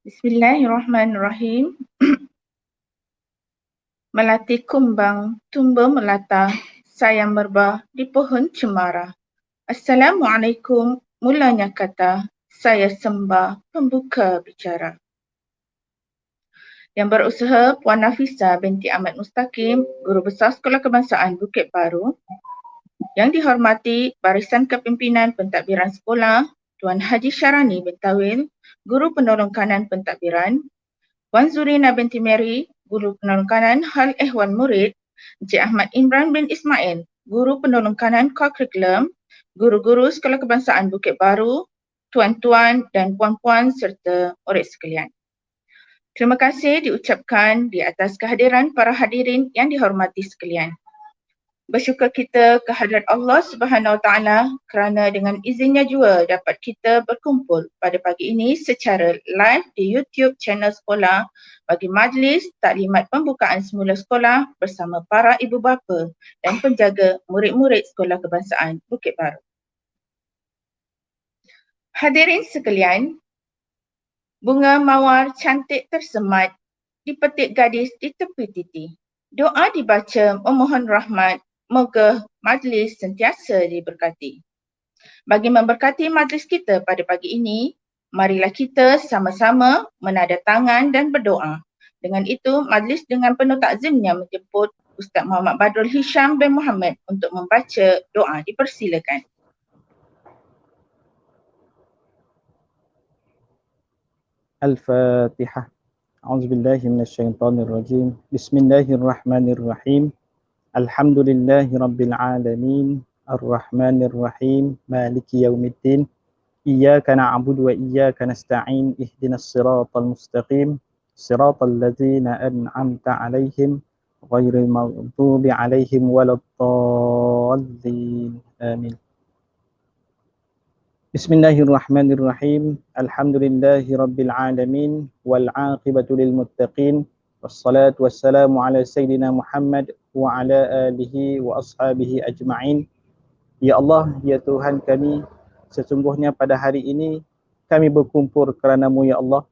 Bismillahirrahmanirrahim. Melati kumbang, tumbuh melata, sayang merbah di pohon cemara. Assalamualaikum, mulanya kata, saya sembah pembuka bicara. Yang berusaha Puan Nafisa binti Ahmad Mustaqim, Guru Besar Sekolah Kebangsaan Bukit Baru. Yang dihormati Barisan Kepimpinan Pentadbiran Sekolah, Tuan Haji Syarani bin Tawil, Guru Penolong Kanan Pentadbiran, Puan Zurina binti Mary, Guru Penolong Kanan Hal Ehwal Murid, Encik Ahmad Imran bin Ismail, Guru Penolong Kanan Curriculum, Guru-Guru Sekolah Kebangsaan Bukit Baru, Tuan-tuan dan puan-puan serta murid sekalian. Terima kasih diucapkan di atas kehadiran para hadirin yang dihormati sekalian. Bersyukur kita kehadrat Allah Subhanahu Wa Taala kerana dengan izinnya jua dapat kita berkumpul pada pagi ini secara live di YouTube channel sekolah bagi majlis taklimat pembukaan semula sekolah bersama para ibu bapa dan penjaga murid-murid Sekolah Kebangsaan Bukit Baru. Hadirin sekalian, bunga mawar cantik tersemat di petik gadis di tepi titi. Doa dibaca memohon rahmat, moga majlis sentiasa diberkati. Bagi memberkati majlis kita pada pagi ini, marilah kita sama-sama menada tangan dan berdoa. Dengan itu, majlis dengan penuh takzimnya menjemput Ustaz Muhammad Badrul Hisham bin Muhammad untuk membaca doa. Dipersilakan. Al-Fatihah. A'udzubillahi minasyaitonirrajim. Bismillahirrahmanirrahim. Alhamdulillahi rabbil alamin. Ar-Rahmanir-Rahim. Maliki yaumiddin. Iyyaka na'budu wa iyyaka nasta'in. Ihdinas siratal mustaqim. Siratal ladzina an'amta 'alaihim ghairil maghdubi 'alaihim waladdallin. Amin. Bismillahirrahmanirrahim. Alhamdulillahi rabbil alamin wal 'aqibatu lil muttaqin wassalatu wassalamu ala sayyidina Muhammad wa ala alihi wa ashabihi ajma'in. Ya Allah, ya Tuhan kami, sesungguhnya pada hari ini kami berkumpul kerana-Mu ya Allah.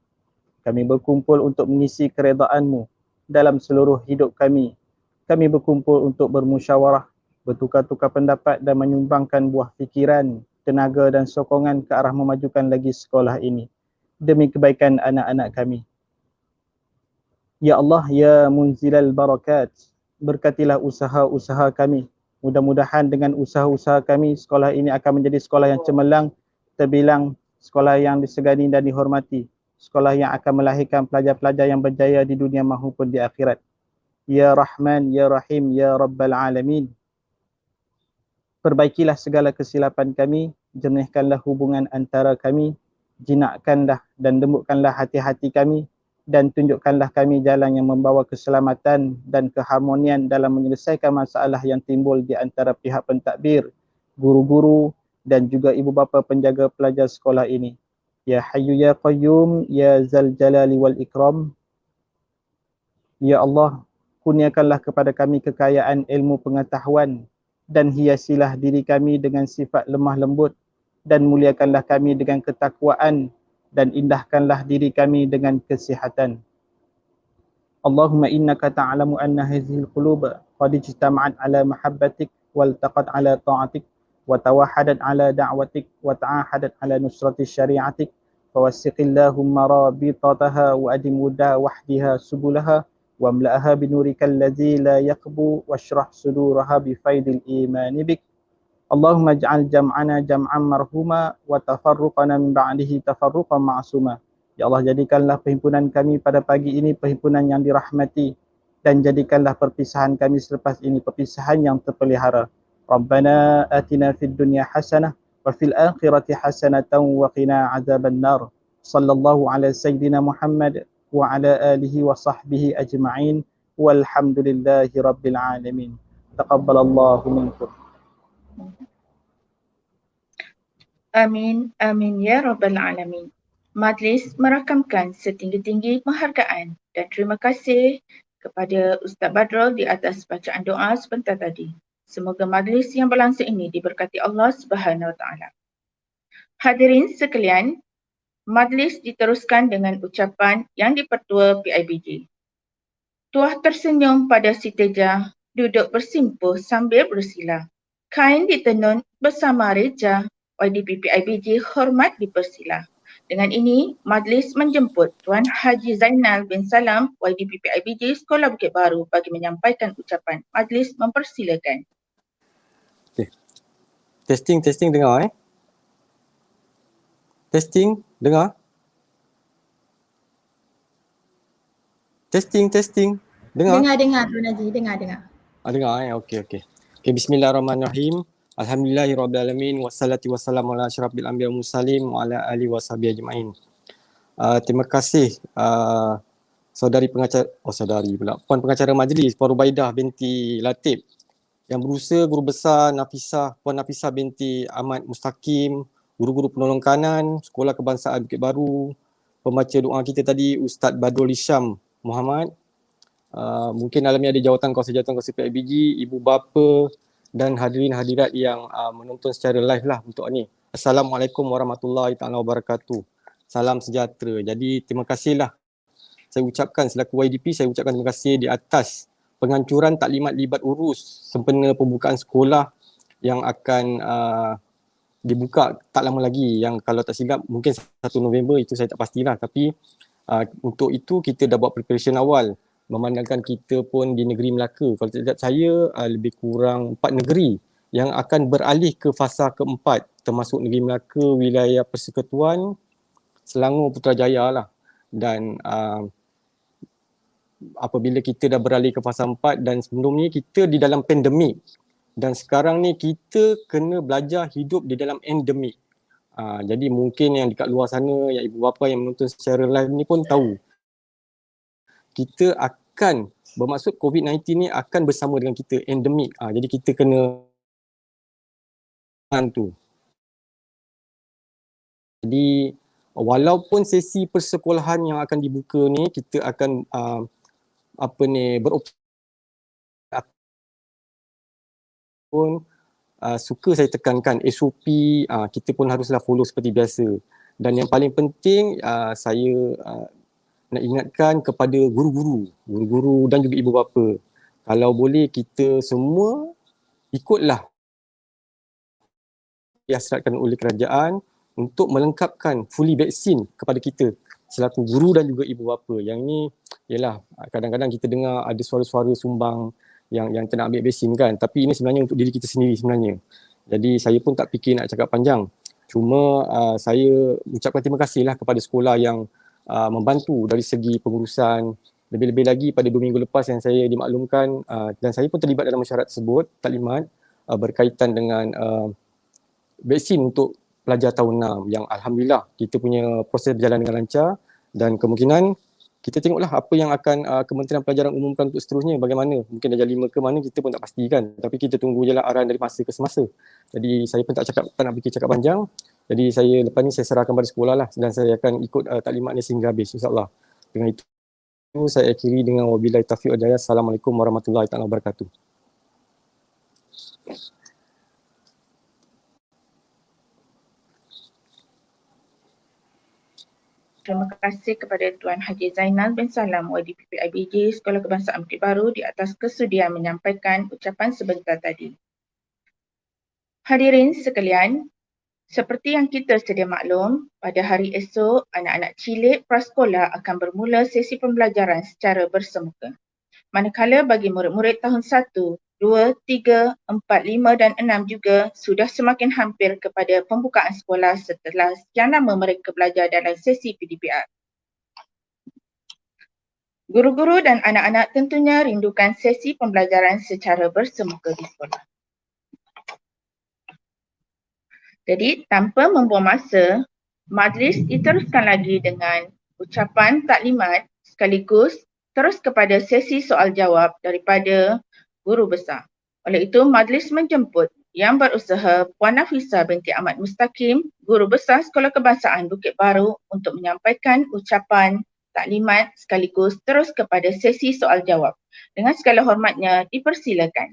Kami berkumpul untuk mengisi keredaan-Mu dalam seluruh hidup kami. Kami berkumpul untuk bermusyawarah, bertukar-tukar pendapat dan menyumbangkan buah fikiran, tenaga dan sokongan ke arah memajukan lagi sekolah ini demi kebaikan anak-anak kami. Ya Allah, ya munzilal barakat, berkatilah usaha-usaha kami. Mudah-mudahan dengan usaha-usaha kami, sekolah ini akan menjadi sekolah yang cemerlang, terbilang sekolah yang disegani dan dihormati, sekolah yang akan melahirkan pelajar-pelajar yang berjaya di dunia maupun di akhirat. Ya Rahman, Ya Rahim, Ya Rabbal Alamin. Perbaikilah segala kesilapan kami, jernihkanlah hubungan antara kami, jinakkanlah dan lembutkanlah hati-hati kami, dan tunjukkanlah kami jalan yang membawa keselamatan dan keharmonian dalam menyelesaikan masalah yang timbul di antara pihak pentadbir, guru-guru dan juga ibu bapa penjaga pelajar sekolah ini. Ya Hayyu Ya Qayyum, Ya Zal Jalali wal Ikram. Ya Allah, kurniakanlah kepada kami kekayaan ilmu pengetahuan, dan hiasilah diri kami dengan sifat lemah lembut, dan muliakanlah kami dengan ketakwaan, dan indahkanlah diri kami dengan kesihatan. Allahumma innaka ta'lamu anna hadhil quluba qad ijtama'at ala mahabbatik wal taqat ala ta'atik wa tawahadat ala da'watik wa ta'ahadat ala nusrati syari'atik fawasiqillahumma rabitataha wa adim wuda wahdiha subulaha واملأها بنورك الذي لا يقبو واشرح صدورها بفيض الإيمان بك اللهم اجعل جمعنا جمعا مرحوما وتفرقنا من بعده تفرقا معصوما. Ya Allah, jadikanlah perhimpunan kami pada pagi ini perhimpunan yang dirahmati, dan jadikanlah perpisahan kami selepas ini perpisahan yang terpelihara. Rabbana atina fid dunya hasanah wa fil akhirati hasanatan wa qina azaban nar. Sallallahu ala sayyidina Muhammad wa ala alihi wa sahbihi ajma'in walhamdulillahi rabbil alamin. Taqabbalallahu minkum. Amin, amin ya Rabbal Alamin. Majlis merakamkan setinggi-tinggi penghargaan dan terima kasih kepada Ustaz Badrul di atas bacaan doa sebentar tadi. Semoga majlis yang berlangsung ini diberkati Allah Subhanahu Wa Taala. Hadirin sekalian, majlis diteruskan dengan ucapan yang dipertua PIBG. Tuah tersenyum pada si Teja, duduk bersimpuh sambil bersila. Kain ditenun bersama reja, YDP PIBG hormat dipersila. Dengan ini, majlis menjemput Tuan Haji Zainal bin Salam, YDP PIBG Sekolah Bukit Baru bagi menyampaikan ucapan. Majlis mempersilakan. Okay. Testing dengar Testing dengar. Testing dengar. Dengar Tuan Haji, dengar. Dengar Okey. Okay, bismillahirrahmanirrahim. Alhamdulillahirabbil wassalatu wassalamu ala asyrafil anbiya'i wal mursalin wa ala alihi washabihi ajmain. Terima kasih Puan Pengacara Majlis Puan Rubaidah binti Latif yang berusaha Guru Besar Puan Nafisah binti Ahmad Mustaqim, guru-guru penolong kanan Sekolah Kebangsaan Bukit Baru, pembaca doa kita tadi Ustaz Badrul Hisham Muhammad, mungkin dalam ni ada jawatan-kuasa PIBG, ibu bapa dan hadirin hadirat yang menonton secara live lah untuk ni. Assalamualaikum warahmatullahi taala wabarakatuh. Salam sejahtera. Jadi terima kasihlah saya ucapkan selaku YDP, saya ucapkan terima kasih di atas pengancuran taklimat libat urus sempena pembukaan sekolah yang akan dibuka tak lama lagi, yang kalau tak silap mungkin 1 November, itu saya tak pastilah, tapi untuk itu kita dah buat preparation awal, memandangkan kita pun di negeri Melaka. Kalau tidak saya lebih kurang 4 negeri yang akan beralih ke fasa keempat, termasuk negeri Melaka, wilayah Persekutuan, Selangor, Putrajaya lah. Dan apabila kita dah beralih ke fasa 4 dan sebelum ni kita di dalam pandemik, dan sekarang ni kita kena belajar hidup di dalam endemik. Jadi mungkin yang dekat luar sana, yang ibu bapa yang menonton secara live ni pun tahu, kita akan, bermaksud COVID-19 ni akan bersama dengan kita, endemik. Jadi kita kena tu. Jadi walaupun sesi persekolahan yang akan dibuka ni, kita akan pun suka saya tekankan SOP kita pun haruslah follow seperti biasa. Dan yang paling penting saya nak ingatkan kepada guru-guru dan juga ibu bapa, kalau boleh kita semua ikutlah diasratkan oleh kerajaan untuk melengkapkan fully vaksin kepada kita selaku guru dan juga ibu bapa. Yang ni ialah kadang-kadang kita dengar ada suara-suara sumbang yang tak nak ambil vaksin kan, tapi ini sebenarnya untuk diri kita sendiri sebenarnya. Jadi saya pun tak fikir nak cakap panjang. Cuma saya ucapkan terima kasihlah kepada sekolah yang membantu dari segi pengurusan. Lebih-lebih lagi pada 2 minggu lepas yang saya dimaklumkan dan saya pun terlibat dalam mesyuarat tersebut, taklimat berkaitan dengan vaksin untuk pelajar tahun 6 yang alhamdulillah kita punya proses berjalan dengan lancar, dan kemungkinan kita tengoklah apa yang akan Kementerian Pelajaran umumkan untuk seterusnya, bagaimana, mungkin darjah 5 ke mana kita pun tak pastikan, tapi kita tunggu je lah arahan dari masa ke semasa. Jadi saya pun tak nak fikir cakap panjang, jadi saya lepas ni saya serahkan pada sekolah lah, dan saya akan ikut taklimat ni sehingga habis insyaAllah. Dengan itu saya akhiri dengan wabillahi taufiq wal hidayah. Assalamualaikum warahmatullahi taala wabarakatuh. Terima kasih kepada Tuan Haji Zainal bin Salam, YDP PIBG Sekolah Kebangsaan Bukit Baru di atas kesudian menyampaikan ucapan sebentar tadi. Hadirin sekalian, seperti yang kita sedia maklum, pada hari esok anak-anak cilik prasekolah akan bermula sesi pembelajaran secara bersemuka. Manakala bagi murid-murid tahun 1, 2, 3, 4, 5 dan 6 juga sudah semakin hampir kepada pembukaan sekolah setelah sekian lama mereka belajar dalam sesi PDPR. Guru-guru dan anak-anak tentunya rindukan sesi pembelajaran secara bersemuka di sekolah. Jadi tanpa membuang masa, majlis diteruskan lagi dengan ucapan taklimat sekaligus terus kepada sesi soal jawab daripada guru besar. Oleh itu, majlis menjemput yang berusaha Puan Nafisah binti Ahmad Mustaqim, Guru Besar Sekolah Kebangsaan Bukit Baru untuk menyampaikan ucapan taklimat sekaligus terus kepada sesi soal jawab. Dengan segala hormatnya, dipersilakan.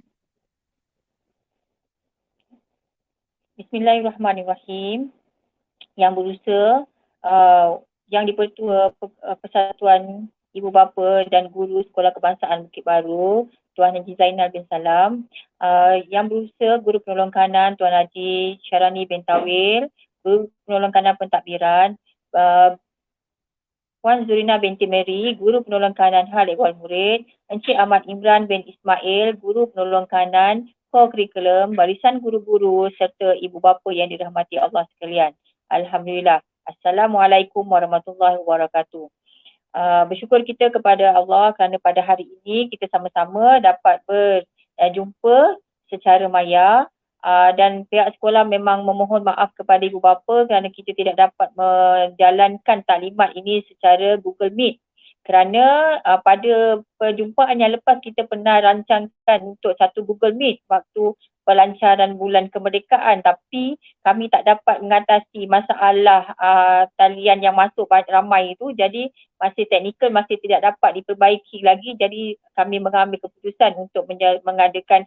Bismillahirrahmanirrahim. Yang berusaha Yang Dipertua Persatuan Ibu Bapa dan Guru Sekolah Kebangsaan Bukit Baru, Tuan Haji Zainal bin Salam, Yang Berusaha Guru Penolong Kanan Tuan Haji Syarani bin Tawil, Guru Penolong Kanan Pentadbiran, Puan Zurina binti Mary, Guru Penolong Kanan Hal Ehwal Murid, Encik Ahmad Imran bin Ismail, Guru Penolong Kanan Co-Curriculum, barisan guru-guru serta ibu bapa yang dirahmati Allah sekalian. Alhamdulillah. Assalamualaikum warahmatullahi wabarakatuh. Bersyukur kita kepada Allah kerana pada hari ini kita sama-sama dapat berjumpa secara maya. Dan pihak sekolah memang memohon maaf kepada ibu bapa kerana kita tidak dapat menjalankan taklimat ini secara Google Meet. Kerana pada perjumpaan yang lepas kita pernah rancangkan untuk satu Google Meet waktu pelancaran bulan kemerdekaan, tapi kami tak dapat mengatasi masalah talian yang masuk ramai itu, jadi masih teknikal masih tidak dapat diperbaiki lagi, jadi kami mengambil keputusan untuk mengadakan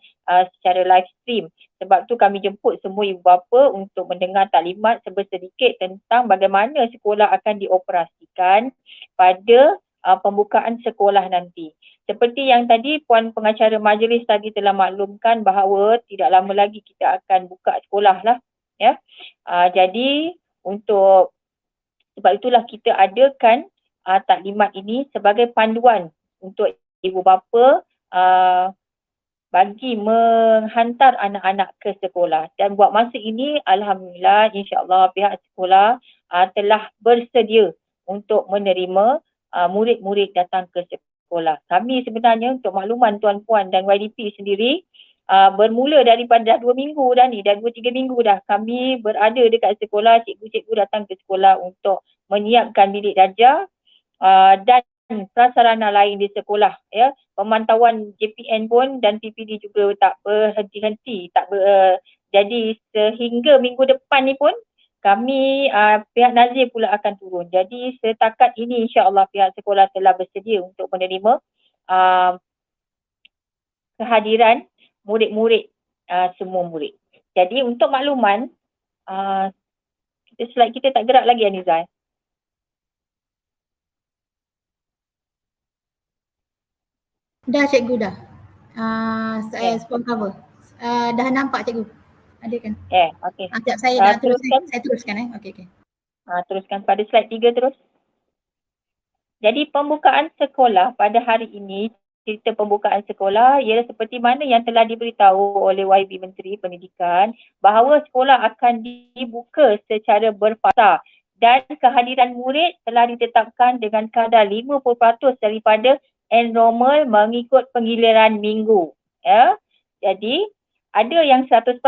secara live stream. Sebab tu kami jemput semua ibu bapa untuk mendengar taklimat sedikit tentang bagaimana sekolah akan dioperasikan pada pembukaan sekolah nanti. Seperti yang tadi Puan Pengacara Majlis tadi telah maklumkan bahawa tidak lama lagi kita akan buka sekolah lah. Ya. Jadi sebab itulah kita adakan taklimat ini sebagai panduan untuk ibu bapa bagi menghantar anak-anak ke sekolah. Dan buat masa ini, alhamdulillah, insya-Allah pihak sekolah telah bersedia untuk menerima murid-murid datang ke sekolah. Kami sebenarnya untuk makluman tuan-puan dan YDP sendiri, bermula daripada dah 2 minggu dah ni, dah 2-3 minggu dah kami berada dekat sekolah, cikgu-cikgu datang ke sekolah untuk menyiapkan bilik darjah dan prasarana lain di sekolah, ya. Pemantauan JPN pun dan PPD juga tak berhenti-henti, jadi sehingga minggu depan ni pun kami pihak Nazir pula akan turun. Jadi setakat ini insya-Allah pihak sekolah telah bersedia untuk menerima kehadiran murid-murid, semua murid. Jadi untuk makluman, slide kita tak gerak lagi Anizal. Dah cikgu dah. Saya spawn cover. Dah nampak cikgu. Ada kan? Okey. Sekejap saya nak teruskan. Saya teruskan Okey. Teruskan pada slide 3 terus. Jadi pembukaan sekolah pada hari ini, cerita pembukaan sekolah ialah seperti mana yang telah diberitahu oleh YB Menteri Pendidikan bahawa sekolah akan dibuka secara berfasa dan kehadiran murid telah ditetapkan dengan kadar 50% daripada enrolment mengikut penggiliran minggu. Ya. Jadi ada yang 100%.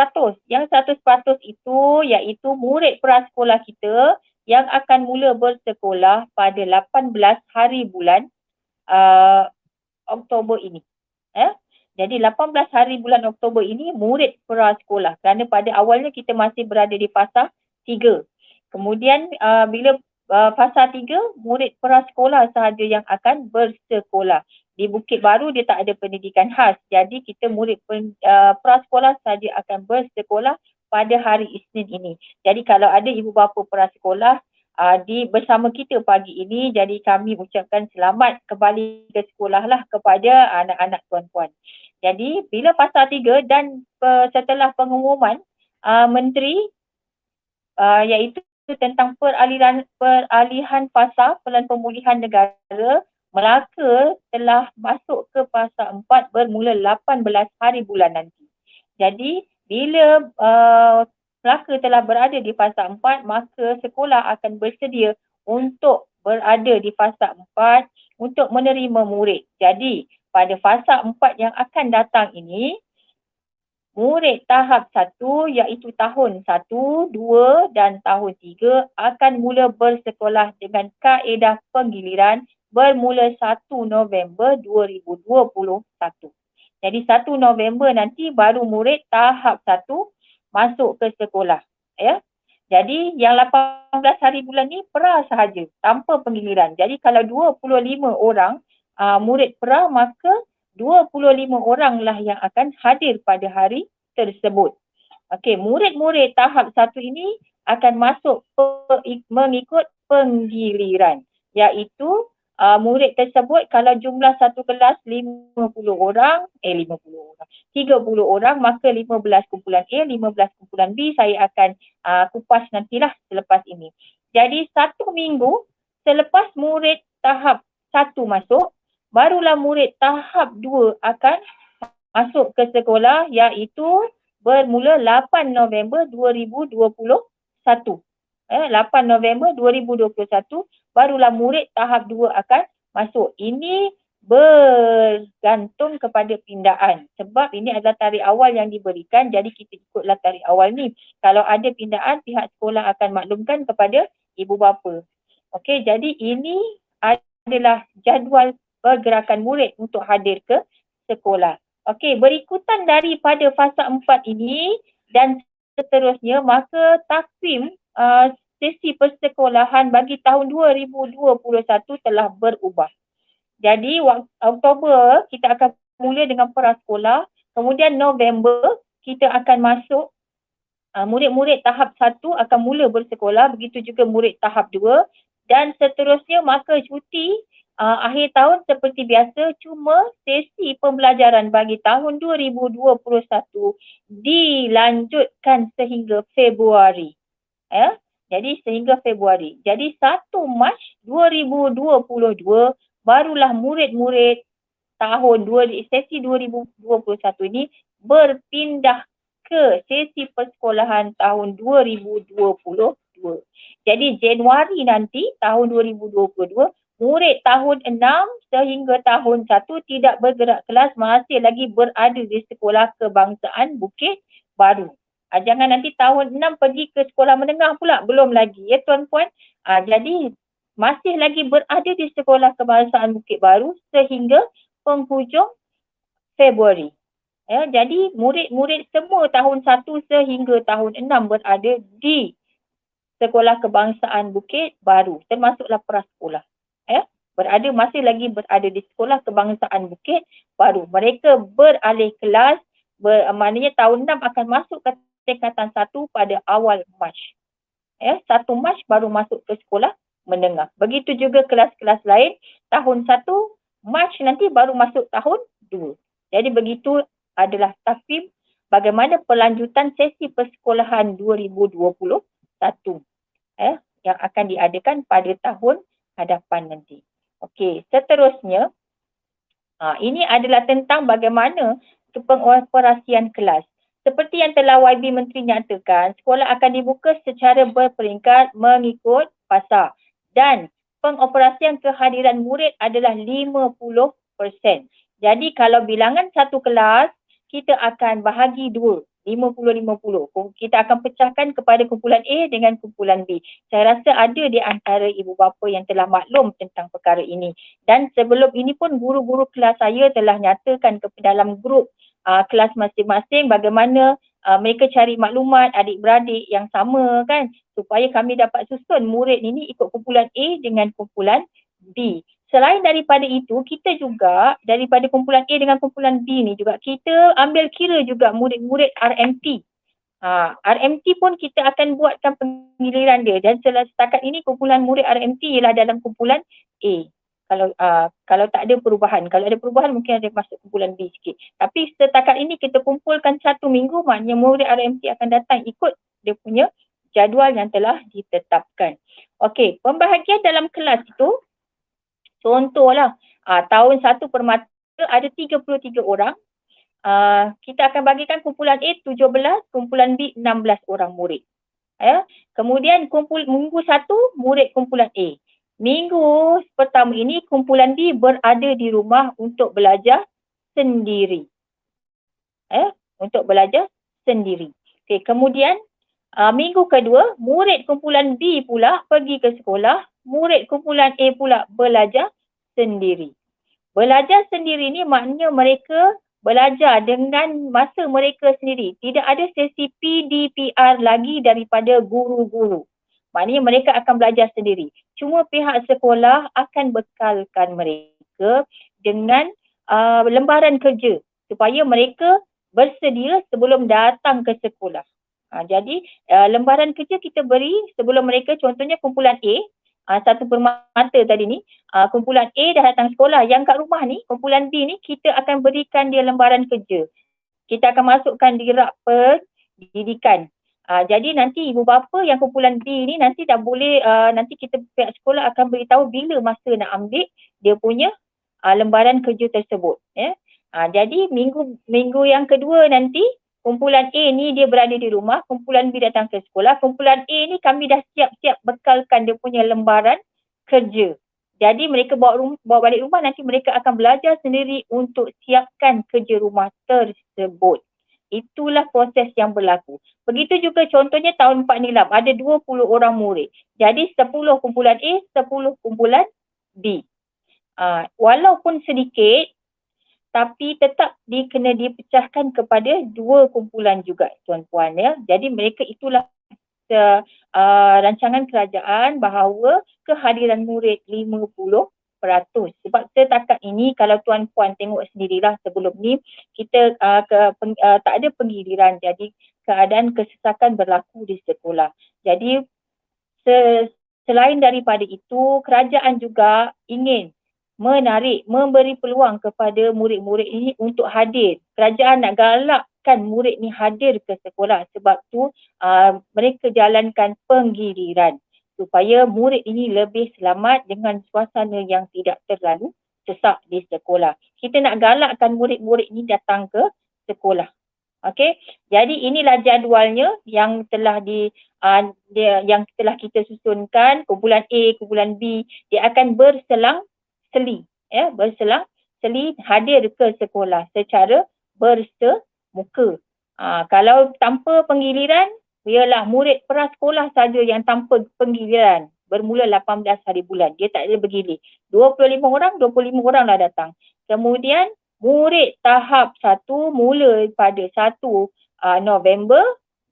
Yang 100% itu iaitu murid prasekolah kita yang akan mula bersekolah pada 18 hari bulan Oktober ini. Jadi 18 hari bulan Oktober ini murid prasekolah, kerana pada awalnya kita masih berada di fasa 3. Kemudian bila fasa 3, murid prasekolah sahaja yang akan bersekolah. Di Bukit Baru dia tak ada pendidikan khas, jadi kita murid prasekolah sahaja akan bersekolah pada hari Isnin ini. Jadi kalau ada ibu bapa prasekolah bersama kita pagi ini, jadi kami ucapkan selamat kembali ke sekolah lah kepada anak-anak tuan-puan. Jadi bila fasa 3 dan setelah pengumuman Menteri iaitu tentang peralihan fasa Pelan Pemulihan Negara, Melaka telah masuk ke fasa 4 bermula 18 hari bulan nanti. Jadi bila Melaka telah berada di fasa 4, maka sekolah akan bersedia untuk berada di fasa 4 untuk menerima murid. Jadi pada fasa 4 yang akan datang ini, murid tahap 1 iaitu tahun 1, 2 dan tahun 3 akan mula bersekolah dengan kaedah penggiliran bermula 1 November 2021. Jadi 1 November nanti baru murid tahap 1 masuk ke sekolah. Ya. Jadi yang 18 hari bulan ni pra sahaja tanpa penggiliran. Jadi kalau 25 orang murid pra, maka 25 oranglah yang akan hadir pada hari tersebut. Okey, murid-murid tahap 1 ini akan masuk mengikut penggiliran, iaitu murid tersebut kalau jumlah satu kelas 50 orang, 30 orang, maka 15 kumpulan A, 15 kumpulan B saya akan kupas nantilah selepas ini. Jadi 1 minggu selepas murid tahap 1 masuk, barulah murid tahap 2 akan masuk ke sekolah, iaitu bermula 8 November 2021. 8 November 2021 barulah murid tahap 2 akan masuk. Ini bergantung kepada pindaan sebab ini adalah tarikh awal yang diberikan, jadi kita ikutlah tarikh awal ni. Kalau ada pindaan, pihak sekolah akan maklumkan kepada ibu bapa. Okey, jadi ini adalah jadual pergerakan murid untuk hadir ke sekolah. Okey, berikutan daripada fasa 4 ini dan seterusnya, maka takvim sesi persekolahan bagi tahun 2021 telah berubah. Jadi Oktober kita akan mula dengan prasekolah, kemudian November kita akan masuk murid-murid tahap 1 akan mula bersekolah, begitu juga murid tahap 2 dan seterusnya. Maka cuti akhir tahun seperti biasa, cuma sesi pembelajaran bagi tahun 2021 dilanjutkan sehingga Februari. Jadi sehingga Februari. Jadi 1 Mac 2022 barulah murid-murid tahun sesi 2021 ini berpindah ke sesi persekolahan tahun 2022. Jadi Januari nanti tahun 2022, murid tahun 6 sehingga tahun 1 tidak bergerak kelas, masih lagi berada di Sekolah Kebangsaan Bukit Baru. Jangan nanti tahun 6 pergi ke sekolah menengah pula, belum lagi ya tuan-puan. Jadi masih lagi berada di Sekolah Kebangsaan Bukit Baru sehingga penghujung Februari. Jadi murid-murid semua tahun 1 sehingga tahun 6 berada di Sekolah Kebangsaan Bukit Baru, termasuklah prasekolah. Masih lagi berada di Sekolah Kebangsaan Bukit Baru. Mereka beralih kelas, maknanya tahun 6 akan masuk ke tingkatan 1 pada awal Mac. 1 Mac baru masuk ke sekolah menengah. Begitu juga kelas-kelas lain, tahun 1 Mac nanti baru masuk tahun 2. Jadi begitu adalah takvim bagaimana pelanjutan sesi persekolahan 2021 yang akan diadakan pada tahun hadapan nanti. Okey, seterusnya ini adalah tentang bagaimana pengoperasian kelas. Seperti yang telah YB Menteri nyatakan, sekolah akan dibuka secara berperingkat mengikut fasa dan pengoperasian kehadiran murid adalah 50%. Jadi kalau bilangan satu kelas, kita akan bahagi 2, 50-50. Kita akan pecahkan kepada kumpulan A dengan kumpulan B. Saya rasa ada di antara ibu bapa yang telah maklum tentang perkara ini. Dan sebelum ini pun guru-guru kelas saya telah nyatakan ke dalam grup kelas masing-masing bagaimana mereka cari maklumat adik-beradik yang sama kan, supaya kami dapat susun murid ini ikut kumpulan A dengan kumpulan B. Selain daripada itu, kita juga daripada kumpulan A dengan kumpulan B ni juga kita ambil kira juga murid-murid RMT. RMT pun kita akan buatkan penggiliran dia, dan setakat ini kumpulan murid RMT ialah dalam kumpulan A. Kalau tak ada perubahan, kalau ada perubahan mungkin ada masuk kumpulan B sikit. Tapi setakat ini kita kumpulkan 1 minggu, maknanya murid RMT akan datang ikut dia punya jadual yang telah ditetapkan. Okey, pembahagian dalam kelas itu, contohlah tahun 1 permata ada 33 orang. Kita akan bagikan kumpulan A 17, kumpulan B 16 orang murid. Kemudian minggu 1 murid kumpulan A. Minggu pertama ini kumpulan B berada di rumah untuk belajar sendiri. Untuk belajar sendiri. Okey, kemudian minggu kedua murid kumpulan B pula pergi ke sekolah, murid kumpulan A pula belajar sendiri. Belajar sendiri ni maknanya mereka belajar dengan masa mereka sendiri. Tidak ada sesi PDPR lagi daripada guru-guru. Maknanya mereka akan belajar sendiri. Cuma pihak sekolah akan bekalkan mereka dengan lembaran kerja supaya mereka bersedia sebelum datang ke sekolah. Jadi lembaran kerja kita beri sebelum mereka, contohnya kumpulan A, satu permata tadi ni, kumpulan A dah datang sekolah, yang kat rumah ni, kumpulan B ni kita akan berikan dia lembaran kerja. Kita akan masukkan di rak pendidikan. Jadi nanti ibu bapa yang kumpulan B ni nanti dah boleh, nanti kita pihak sekolah akan beritahu bila masa nak ambil dia punya lembaran kerja tersebut. Jadi minggu yang kedua nanti kumpulan A ni dia berada di rumah, kumpulan B datang ke sekolah. Kumpulan A ni kami dah siap-siap bekalkan dia punya lembaran kerja. Jadi mereka bawa balik rumah, nanti mereka akan belajar sendiri untuk siapkan kerja rumah tersebut. Itulah proses yang berlaku. Begitu juga contohnya tahun 4 nilam, ada 20 orang murid. Jadi 10 kumpulan A, 10 kumpulan B. Walaupun sedikit, tapi tetap kena dipecahkan kepada 2 kumpulan juga, tuan-puan ya. Jadi mereka itulah rancangan kerajaan bahawa kehadiran murid 50%. Sebab setakat ini kalau tuan-puan tengok sendirilah sebelum ni kita tak ada penggiliran, jadi keadaan kesesakan berlaku di sekolah. Jadi selain daripada itu, kerajaan juga ingin memberi peluang kepada murid-murid ini untuk hadir. Kerajaan nak galakkan murid ni hadir ke sekolah, sebab tu mereka jalankan penggiliran supaya murid ini lebih selamat dengan suasana yang tidak terlalu sesak di sekolah. Kita nak galakkan murid-murid ini datang ke sekolah. Okey, jadi inilah jadualnya yang telah yang telah kita susunkan. Kumpulan A, kumpulan B, dia akan berselang-seli hadir ke sekolah secara bersemuka. Kalau tanpa penggiliran, ialah murid prasekolah saja yang tanpa penggiliran bermula 18 hari bulan. Dia tak ada bergilir. 25 orang dah datang. Kemudian murid tahap 1 mula pada 1 November,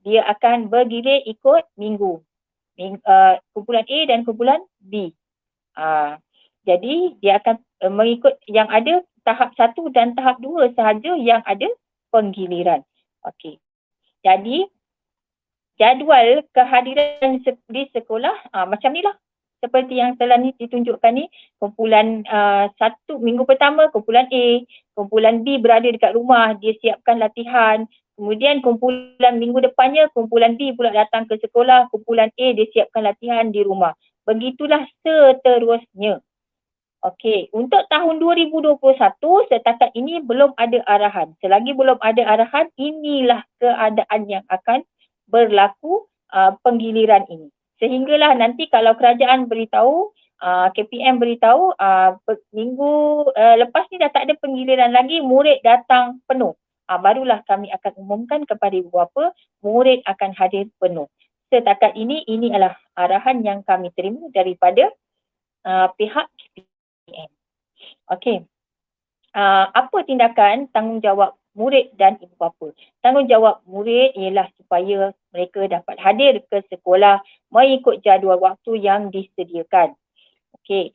dia akan bergilir ikut minggu. Kumpulan A dan kumpulan B. Jadi dia akan mengikut yang ada tahap 1 dan tahap 2 sahaja yang ada penggiliran. Okey. Jadi jadual kehadiran di sekolah macam ni lah. Seperti yang telah ditunjukkan ni, kumpulan 1 minggu pertama kumpulan A, kumpulan B berada dekat rumah, dia siapkan latihan. Kemudian kumpulan minggu depannya, kumpulan B pula datang ke sekolah, kumpulan A dia siapkan latihan di rumah. Begitulah seterusnya. Okey, untuk tahun 2021 setakat ini belum ada arahan. Selagi belum ada arahan, inilah keadaan yang akan berlaku penggiliran ini. Sehinggalah nanti kalau kerajaan beritahu, KPM beritahu minggu lepas ni dah tak ada penggiliran lagi, murid datang penuh. Barulah kami akan umumkan kepada ibu bapa, murid akan hadir penuh. Setakat ini adalah arahan yang kami terima daripada pihak KPM. Okey. Apa tindakan tanggungjawab murid dan ibu bapa? Tanggungjawab murid ialah supaya mereka dapat hadir ke sekolah mengikut jadual waktu yang disediakan. Okey.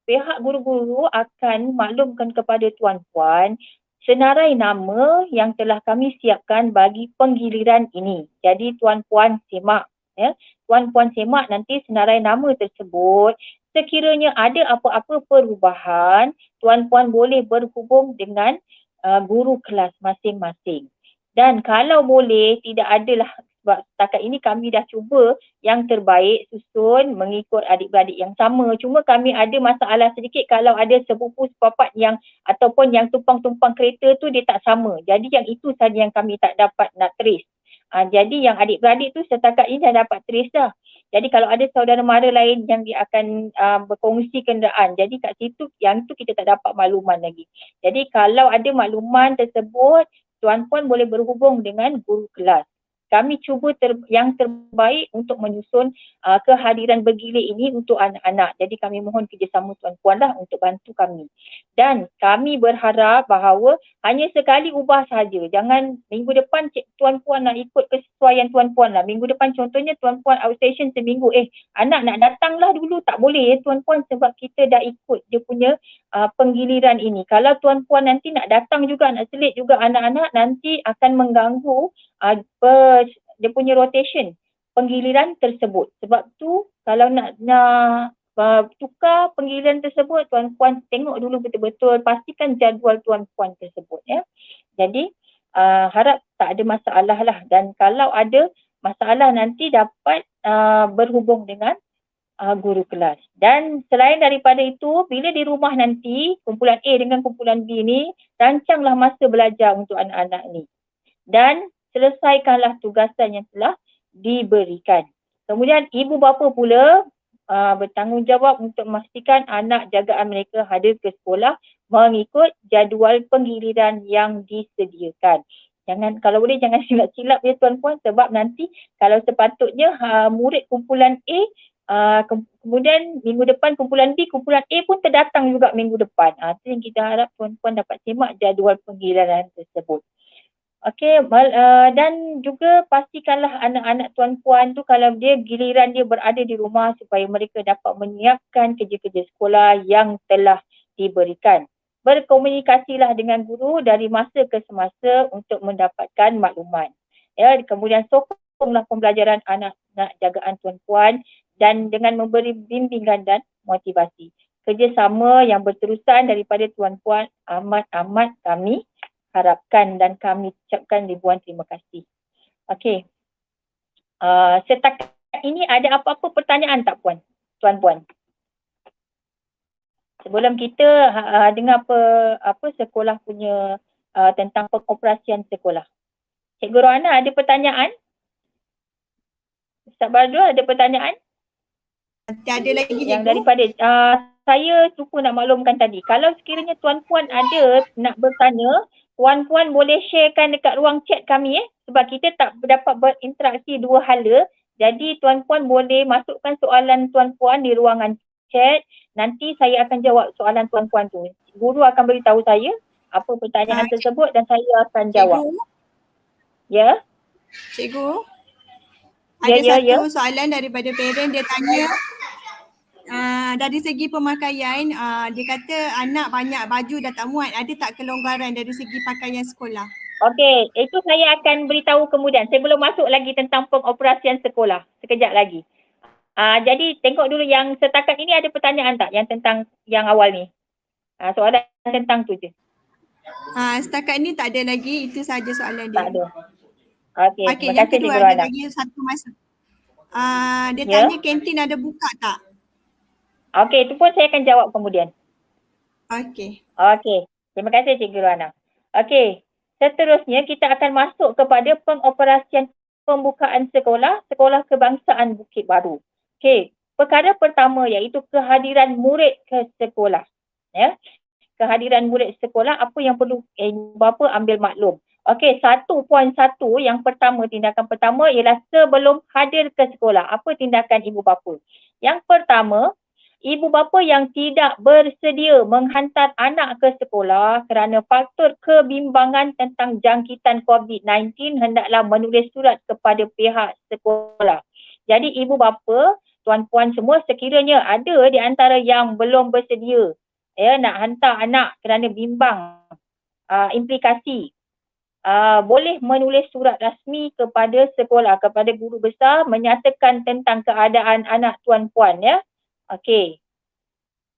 Pihak guru-guru akan maklumkan kepada tuan-puan senarai nama yang telah kami siapkan bagi penggiliran ini. Jadi tuan-puan semak. Tuan-puan semak nanti senarai nama tersebut. Sekiranya ada apa-apa perubahan, tuan-puan boleh berhubung dengan guru kelas masing-masing. Dan kalau boleh, tidak adalah, sebab setakat ini kami dah cuba yang terbaik susun mengikut adik-beradik yang sama. Cuma kami ada masalah sedikit kalau ada sepupu sepapat yang ataupun yang tumpang-tumpang kereta tu dia tak sama. Jadi yang itu saja yang kami tak dapat nak trace. Jadi yang adik-beradik tu setakat ini dah dapat trace dah. Jadi kalau ada saudara mara lain yang dia akan berkongsi kenderaan, jadi kat situ yang tu kita tak dapat makluman lagi. Jadi kalau ada makluman tersebut, tuan-puan boleh berhubung dengan guru kelas. Kami cuba yang terbaik untuk menyusun kehadiran bergilir ini untuk anak-anak. Jadi kami mohon kerjasama tuan-puan lah untuk bantu kami. Dan kami berharap bahawa hanya sekali ubah sahaja. Jangan minggu depan tuan-puan nak ikut kesesuaian tuan-puan lah. Minggu depan contohnya tuan-puan outstation seminggu. Anak nak datang lah dulu. Tak boleh tuan-puan sebab kita dah ikut dia punya penggiliran ini. Kalau tuan-puan nanti nak datang juga, nak selit juga anak-anak, nanti akan mengganggu dia punya rotation penggiliran tersebut. Sebab tu kalau nak tukar penggiliran tersebut, tuan-puan tengok dulu betul-betul, pastikan jadual tuan-puan tersebut ya. Jadi harap tak ada masalah lah, dan kalau ada masalah nanti dapat berhubung dengan guru kelas. Dan selain daripada itu, bila di rumah nanti kumpulan A dengan kumpulan B ni, rancanglah masa belajar untuk anak-anak ni dan selesaikanlah tugasan yang telah diberikan. Kemudian ibu bapa pula bertanggungjawab untuk memastikan anak jagaan mereka hadir ke sekolah mengikut jadual penggiliran yang disediakan. Kalau boleh jangan silap-silap ya tuan-puan, sebab nanti kalau sepatutnya murid kumpulan A kemudian minggu depan kumpulan B, kumpulan A pun terdatang juga minggu depan. Itu yang kita harap tuan-puan dapat simak jadual penggiliran tersebut. Okey, dan juga pastikanlah anak-anak tuan-puan tu kalau giliran dia berada di rumah supaya mereka dapat menyiapkan kerja-kerja sekolah yang telah diberikan. Berkomunikasilah dengan guru dari masa ke semasa untuk mendapatkan maklumat. Ya, kemudian sokonglah pembelajaran anak-anak jagaan tuan-puan dan dengan memberi bimbingan dan motivasi. Kerjasama yang berterusan daripada tuan-puan amat-amat kami harapkan dan kami ucapkan ribuan terima kasih. Okey. Setakat ini ada apa-apa pertanyaan tak tuan-puan? Sebelum kita dengar apa sekolah punya tentang pengoperasian sekolah. Cikgu Rohana ada pertanyaan? Ustaz Badrul ada pertanyaan? Tiada lagi yang cikgu. Daripada saya lupa nak maklumkan tadi. Kalau sekiranya tuan-puan ada nak bertanya, tuan-puan boleh sharekan dekat ruang chat kami sebab kita tak dapat berinteraksi dua hala. Jadi tuan-puan boleh masukkan soalan tuan-puan di ruangan chat. Nanti saya akan jawab soalan tuan-puan tu. Guru akan beritahu saya apa pertanyaan tersebut dan saya akan jawab. Cikgu? Ya? Cikgu? Ada satu soalan daripada parent, dia tanya dari segi pemakaian, dia kata anak banyak baju dah tak muat, ada tak kelonggaran dari segi pakaian sekolah? Okey, itu saya akan beritahu kemudian. Saya belum masuk lagi tentang pengoperasian sekolah. Sekejap lagi. Jadi tengok dulu yang setakat ini ada pertanyaan tak yang tentang yang awal ni? Soalan tentang tu je. Setakat ni tak ada lagi, itu saja soalan dia. Tak ada. Okey, terima yang kasih kedua Cikgu ada Rohana. lagi satu masa. Dia tanya kantin ada buka tak? Okey, itu pun saya akan jawab kemudian. Okey. Okey, terima kasih Cikgu Rohana. Okey, seterusnya kita akan masuk kepada pengoperasian pembukaan sekolah kebangsaan Bukit Baru. Okey, perkara pertama iaitu kehadiran murid ke sekolah. Ya. Kehadiran murid sekolah, apa yang perlu ibu bapa ambil maklum. Okey, 1.1 yang pertama, tindakan pertama ialah sebelum hadir ke sekolah. Apa tindakan ibu bapa? Yang pertama, ibu bapa yang tidak bersedia menghantar anak ke sekolah kerana faktor kebimbangan tentang jangkitan COVID-19 hendaklah menulis surat kepada pihak sekolah. Jadi ibu bapa, tuan-puan semua, sekiranya ada di antara yang belum bersedia nak hantar anak kerana bimbang implikasi, boleh menulis surat rasmi kepada sekolah, kepada guru besar menyatakan tentang keadaan anak tuan-puan ya. Okey.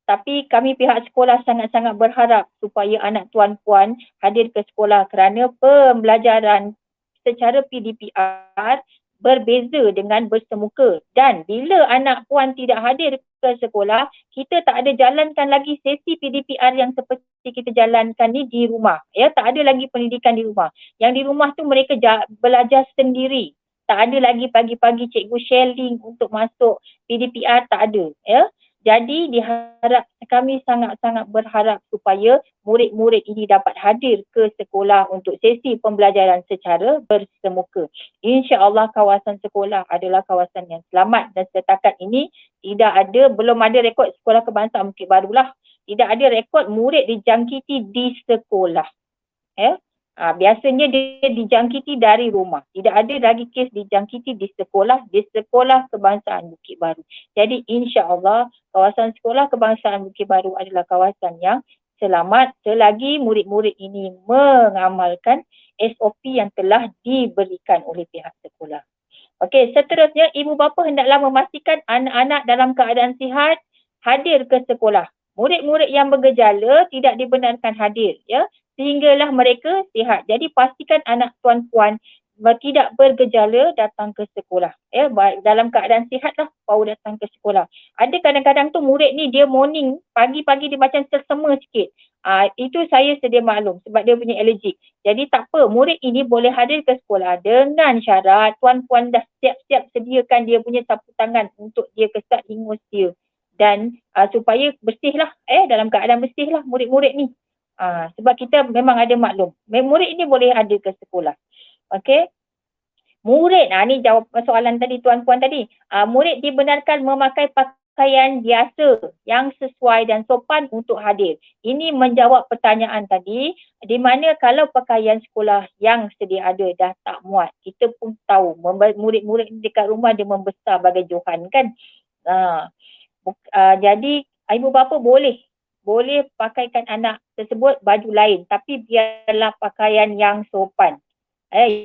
Tapi kami pihak sekolah sangat-sangat berharap supaya anak tuan-puan hadir ke sekolah kerana pembelajaran secara PDPR berbeza dengan bersemuka. Dan bila anak puan tidak hadir ke sekolah, kita tak ada jalankan lagi sesi PDPR yang seperti kita jalankan ni di rumah. Ya, tak ada lagi pendidikan di rumah. Yang di rumah tu mereka belajar sendiri. Tak ada lagi pagi-pagi cikgu sharing untuk masuk PDPR, tak ada. Ya. Jadi kami sangat-sangat berharap supaya murid-murid ini dapat hadir ke sekolah untuk sesi pembelajaran secara bersemuka. InsyaAllah kawasan sekolah adalah kawasan yang selamat dan setakat ini belum ada rekod sekolah kebangsaan Bukit Baru lah. Tidak ada rekod murid dijangkiti di sekolah. Ya. Biasanya dia dijangkiti dari rumah. Tidak ada lagi kes dijangkiti di sekolah Kebangsaan Bukit Baru. Jadi insya-Allah kawasan sekolah Kebangsaan Bukit Baru adalah kawasan yang selamat selagi murid-murid ini mengamalkan SOP yang telah diberikan oleh pihak sekolah. Okey, seterusnya ibu bapa hendaklah memastikan anak-anak dalam keadaan sihat hadir ke sekolah. Murid-murid yang bergejala tidak dibenarkan hadir, ya, sehinggalah mereka sihat. Jadi pastikan anak tuan-puan tidak bergejala datang ke sekolah, ya, dalam keadaan sihatlah baru datang ke sekolah. Ada kadang-kadang tu murid ni dia morning, pagi-pagi dia macam tersema sikit. Itu saya sedia maklum sebab dia punya alergik. Jadi tak apa, murid ini boleh hadir ke sekolah dengan syarat tuan-puan dah siap-siap sediakan dia punya sapu tangan untuk dia kesat hingus dia. Dan supaya bersihlah, dalam keadaan bersihlah murid-murid ni. Sebab kita memang ada maklum, murid ini boleh hadir ke sekolah. Okey. Murid, ni jawab soalan tadi tuan-puan tadi. Murid dibenarkan memakai pakaian biasa yang sesuai dan sopan untuk hadir. Ini menjawab pertanyaan tadi, di mana kalau pakaian sekolah yang sedia ada dah tak muat. Kita pun tahu murid-murid dekat rumah dia membesar bagai Johan kan. Jadi ibu bapa boleh pakaikan anak tersebut baju lain, tapi biarlah pakaian yang sopan.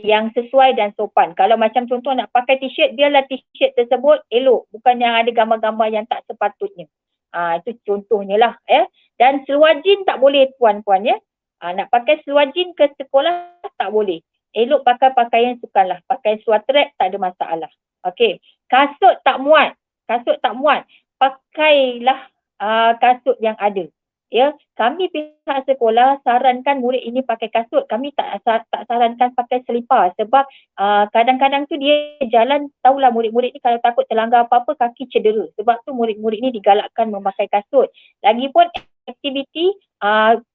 Yang sesuai dan sopan. Kalau macam contoh nak pakai t-shirt, biarlah t-shirt tersebut elok, bukan yang ada gambar-gambar yang tak sepatutnya. Itu contohnya lah. Dan seluar jean tak boleh puan-puan, ya. Nak pakai seluar jean ke sekolah tak boleh. Elok pakai pakaian sukan lah. Pakai seluar track tak ada masalah. Okey. Kasut tak muat. Pakailah kasut yang ada. Ya, kami pihak sekolah sarankan murid ini pakai kasut. Kami tak sarankan pakai selipar sebab kadang-kadang tu dia jalan, tahulah murid-murid ni kalau takut terlanggar apa-apa kaki cedera. Sebab tu murid-murid ni digalakkan memakai kasut. Lagipun aktiviti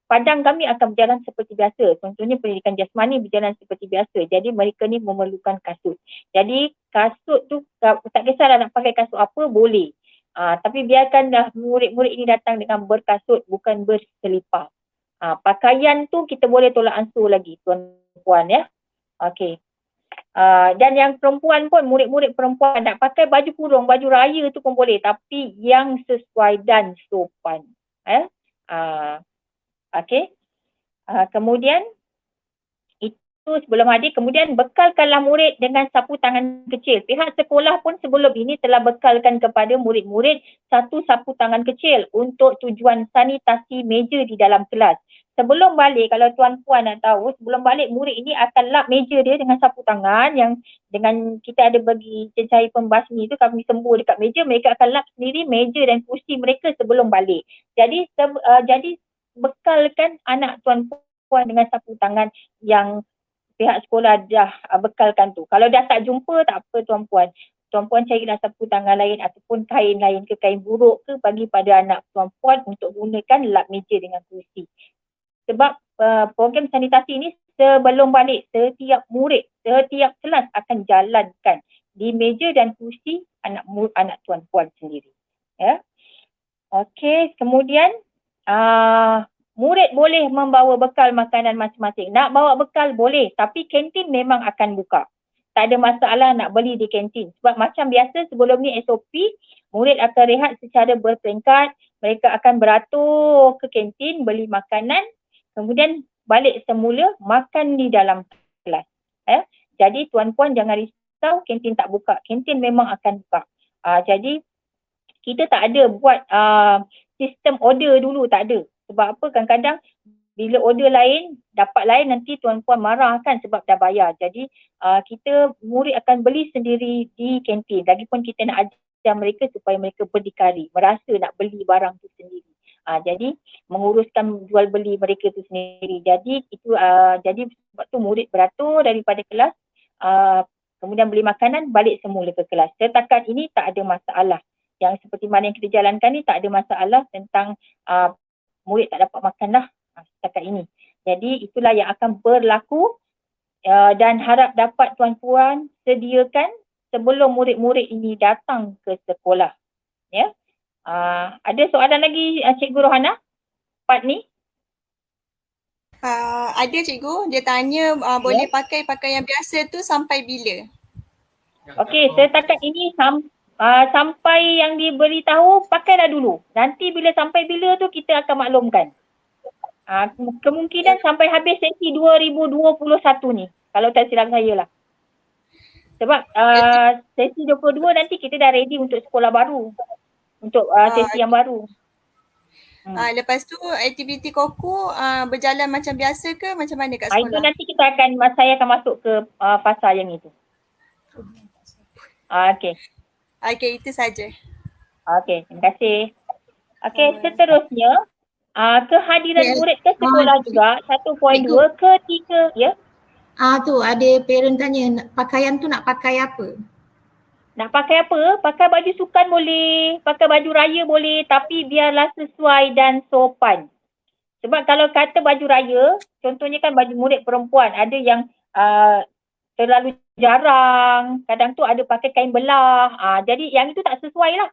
padang kami akan berjalan seperti biasa. Contohnya pendidikan jasmani berjalan seperti biasa. Jadi mereka ni memerlukan kasut. Jadi kasut tu tak kisahlah nak pakai kasut apa boleh. Tapi biarkanlah murid-murid ini datang dengan berkasut, bukan berselipar. Pakaian tu kita boleh tolak ansur lagi, tuan-puan, ya. Okey. Dan yang perempuan pun, murid-murid perempuan nak pakai baju kurung, baju raya tu pun boleh. Tapi yang sesuai dan sopan. Okey. Kemudian, itu sebelum hadir, kemudian bekalkanlah murid dengan sapu tangan kecil. Pihak sekolah pun sebelum ini telah bekalkan kepada murid-murid satu sapu tangan kecil untuk tujuan sanitasi meja di dalam kelas. Sebelum balik, kalau tuan-puan nak tahu, sebelum balik murid ini akan lap meja dia dengan sapu tangan yang dengan kita ada bagi cecair pembasmi tu, kami sembur dekat meja, mereka akan lap sendiri meja dan kursi mereka sebelum balik. Jadi bekalkan anak tuan-puan dengan sapu tangan yang pihak sekolah dah bekalkan tu. Kalau dah tak jumpa, tak apa tuan-puan. Tuan-puan carilah sapu tangan lain ataupun kain lain ke, kain buruk ke, bagi pada anak tuan-puan untuk gunakan lap meja dengan kursi. Sebab program sanitasi ini sebelum balik, setiap murid, setiap kelas akan jalankan di meja dan kursi anak tuan-puan sendiri. Ya. Okey, kemudian murid boleh membawa bekal makanan masing-masing. Nak bawa bekal boleh, tapi kantin memang akan buka. Tak ada masalah nak beli di kantin. Sebab macam biasa sebelum ni SOP, murid akan rehat secara berperingkat. Mereka akan beratur ke kantin, beli makanan, kemudian balik semula makan di dalam kelas. Jadi tuan-puan jangan risau kantin tak buka. Kantin memang akan buka. Jadi kita tak ada buat sistem order dulu, tak ada. Sebab apa, kadang-kadang bila order lain, dapat lain, nanti tuan-puan marah kan sebab dah bayar. Jadi kita murid akan beli sendiri di kantin. Lagipun kita nak ajar mereka supaya mereka berdikari, merasa nak beli barang tu sendiri. Jadi menguruskan jual beli mereka tu sendiri. Jadi itu jadi sebab tu murid beratur daripada kelas, kemudian beli makanan, balik semula ke kelas. Setakat ini tak ada masalah. Yang seperti mana yang kita jalankan ni tak ada masalah tentang murid tak dapat makan lah setakat ini. Jadi itulah yang akan berlaku dan harap dapat tuan-puan sediakan sebelum murid-murid ini datang ke sekolah. Ya. Ada soalan lagi Cikgu Rohana? Part ni? Ada cikgu, dia tanya boleh pakai pakaian biasa tu sampai bila? Okey, setakat ini sampai yang diberitahu pakailah dulu. Nanti bila sampai bila tu kita akan maklumkan. Kemungkinan sampai habis sesi 2021 ni. Kalau tak silap saya lah. Sebab sesi 22 nanti kita dah ready untuk sekolah baru. Untuk sesi yang baru. Lepas tu aktiviti KOKU berjalan macam biasa ke macam mana kat Itu sekolah? nanti saya akan masuk ke fasa yang itu. Okey. Okey, itu saja. Okey, terima kasih. Okey, seterusnya kehadiran murid ke sekolah juga 1.2 ketika ya. Tu ada parent tanya pakaian tu nak pakai apa? Nak pakai apa? Pakai baju sukan boleh, pakai baju raya boleh, tapi biarlah sesuai dan sopan. Sebab kalau kata baju raya, contohnya kan baju murid perempuan, ada yang terlalu jarang, kadang tu ada pakai kain belah. Jadi yang itu tak sesuai lah.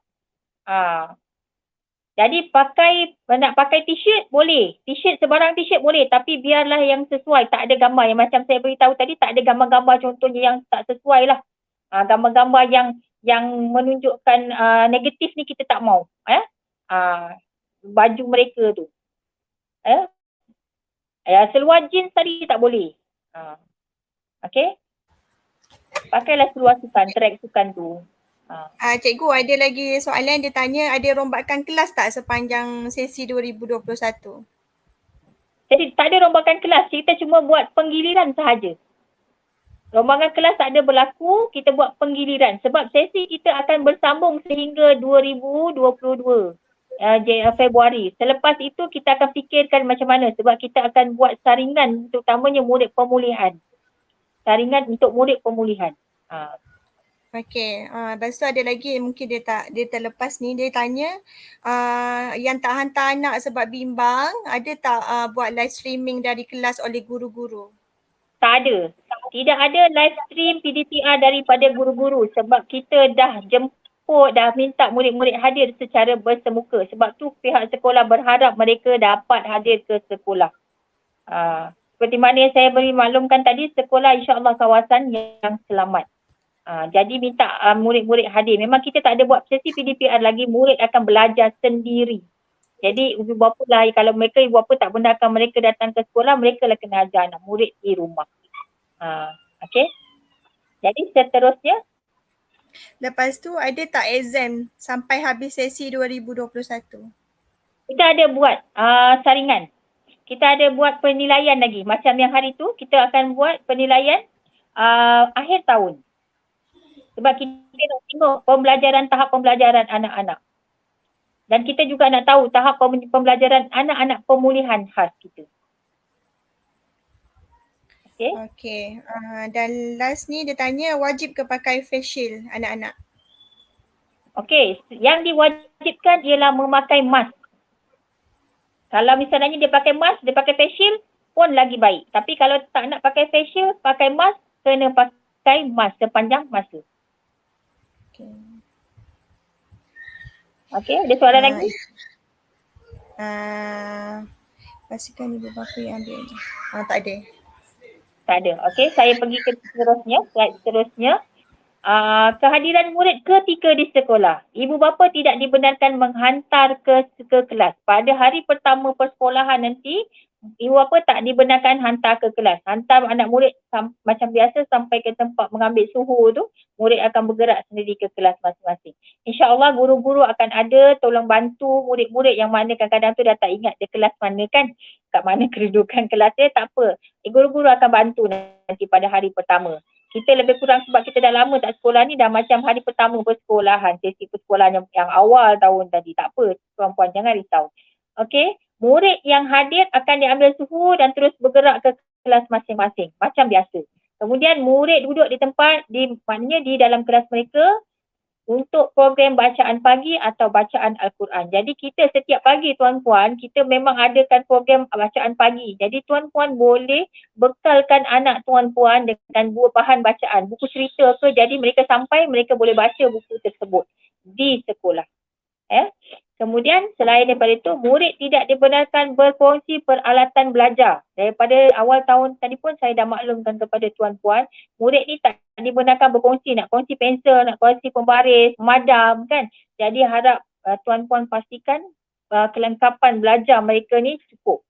Jadi nak pakai t-shirt boleh. T-shirt sebarang t-shirt boleh, tapi biarlah yang sesuai, tak ada gambar. Yang macam saya beritahu tadi, tak ada gambar-gambar contohnya yang tak sesuai lah. Gambar-gambar yang menunjukkan negatif ni kita tak mau. Baju mereka tu. Seluar jeans tadi tak boleh. Okey. Pakailah seluar sukan, track sukan tu. Cikgu ada lagi soalan, dia tanya ada rombakan kelas tak sepanjang sesi 2021? Jadi tak ada rombakan kelas, kita cuma buat penggiliran sahaja. Rombakan kelas tak ada berlaku, kita buat penggiliran sebab sesi kita akan bersambung sehingga 2022 Februari. Selepas itu kita akan fikirkan macam mana sebab kita akan buat saringan terutamanya murid pemulihan. Saringan untuk murid pemulihan. Okey, lepas tu ada lagi mungkin dia terlepas ni, dia tanya yang tak hantar anak sebab bimbang, ada tak buat live streaming dari kelas oleh guru-guru? Tak ada. Tidak ada live stream PDPR daripada guru-guru sebab kita dah jemput, dah minta murid-murid hadir secara bersemuka. Sebab tu pihak sekolah berharap mereka dapat hadir ke sekolah. Seperti mana yang saya beri maklumkan tadi, sekolah insya-Allah kawasan yang selamat. Jadi minta murid-murid hadir. Memang kita tak ada buat sesi PDPR lagi, murid akan belajar sendiri. Jadi ibu bapa lah, kalau mereka ibu bapa tak benarkan mereka datang ke sekolah, mereka lah kena ajar anak murid di rumah. Okey. Jadi seterusnya. Lepas tu ada tak exam sampai habis sesi 2021? Kita ada buat saringan. Kita ada buat penilaian lagi. Macam yang hari tu kita akan buat penilaian akhir tahun. Sebab kita nak tengok tahap pembelajaran anak-anak. Dan kita juga nak tahu tahap pembelajaran anak-anak pemulihan khas kita. Okey. Dan last ni dia tanya wajib ke pakai face shield anak-anak? Okey, yang diwajibkan ialah memakai mask. Kalau misalnya dia pakai mask, dia pakai face shield pun lagi baik. Tapi kalau tak nak pakai face shield, pakai mask, kena pakai mask sepanjang masa. Okey, ada soalan lagi? Pastikan ibu bapa yang ambil. Tak ada. Tak ada. Okey, saya pergi ke seterusnya. Slide seterusnya. Kehadiran murid ketika di sekolah. Ibu bapa tidak dibenarkan menghantar ke kelas. Pada hari pertama persekolahan nanti, ibu bapa tak dibenarkan hantar ke kelas. Hantar anak murid macam biasa sampai ke tempat mengambil suhu tu, murid akan bergerak sendiri ke kelas masing-masing. InsyaAllah guru-guru akan ada tolong bantu murid-murid yang mana kadang-kadang tu dah tak ingat dia kelas mana kan, kat mana kedudukan kelas dia, tak apa. Guru-guru akan bantu nanti pada hari pertama. Kita lebih kurang sebab kita dah lama tak sekolah ni, dah macam hari pertama persekolahan, sesi persekolahan yang awal tahun tadi. Tak apa, puan-puan jangan risau. Okey, murid yang hadir akan diambil suhu dan terus bergerak ke kelas masing-masing macam biasa. Kemudian murid duduk di tempat, maknanya di dalam kelas mereka untuk program bacaan pagi atau bacaan Al-Quran. Jadi kita setiap pagi tuan-puan, kita memang adakan program bacaan pagi. Jadi tuan-puan boleh bekalkan anak tuan-puan dengan bahan bacaan, buku cerita ke, jadi mereka sampai mereka boleh baca buku tersebut di sekolah. Kemudian selain daripada itu, murid tidak dibenarkan berkongsi peralatan belajar. Daripada awal tahun tadi pun saya dah maklumkan kepada tuan-puan, murid ni tak dibenarkan berkongsi, nak kongsi pensel, nak kongsi pembaris, madam kan. Jadi harap tuan-puan pastikan kelengkapan belajar mereka ni cukup.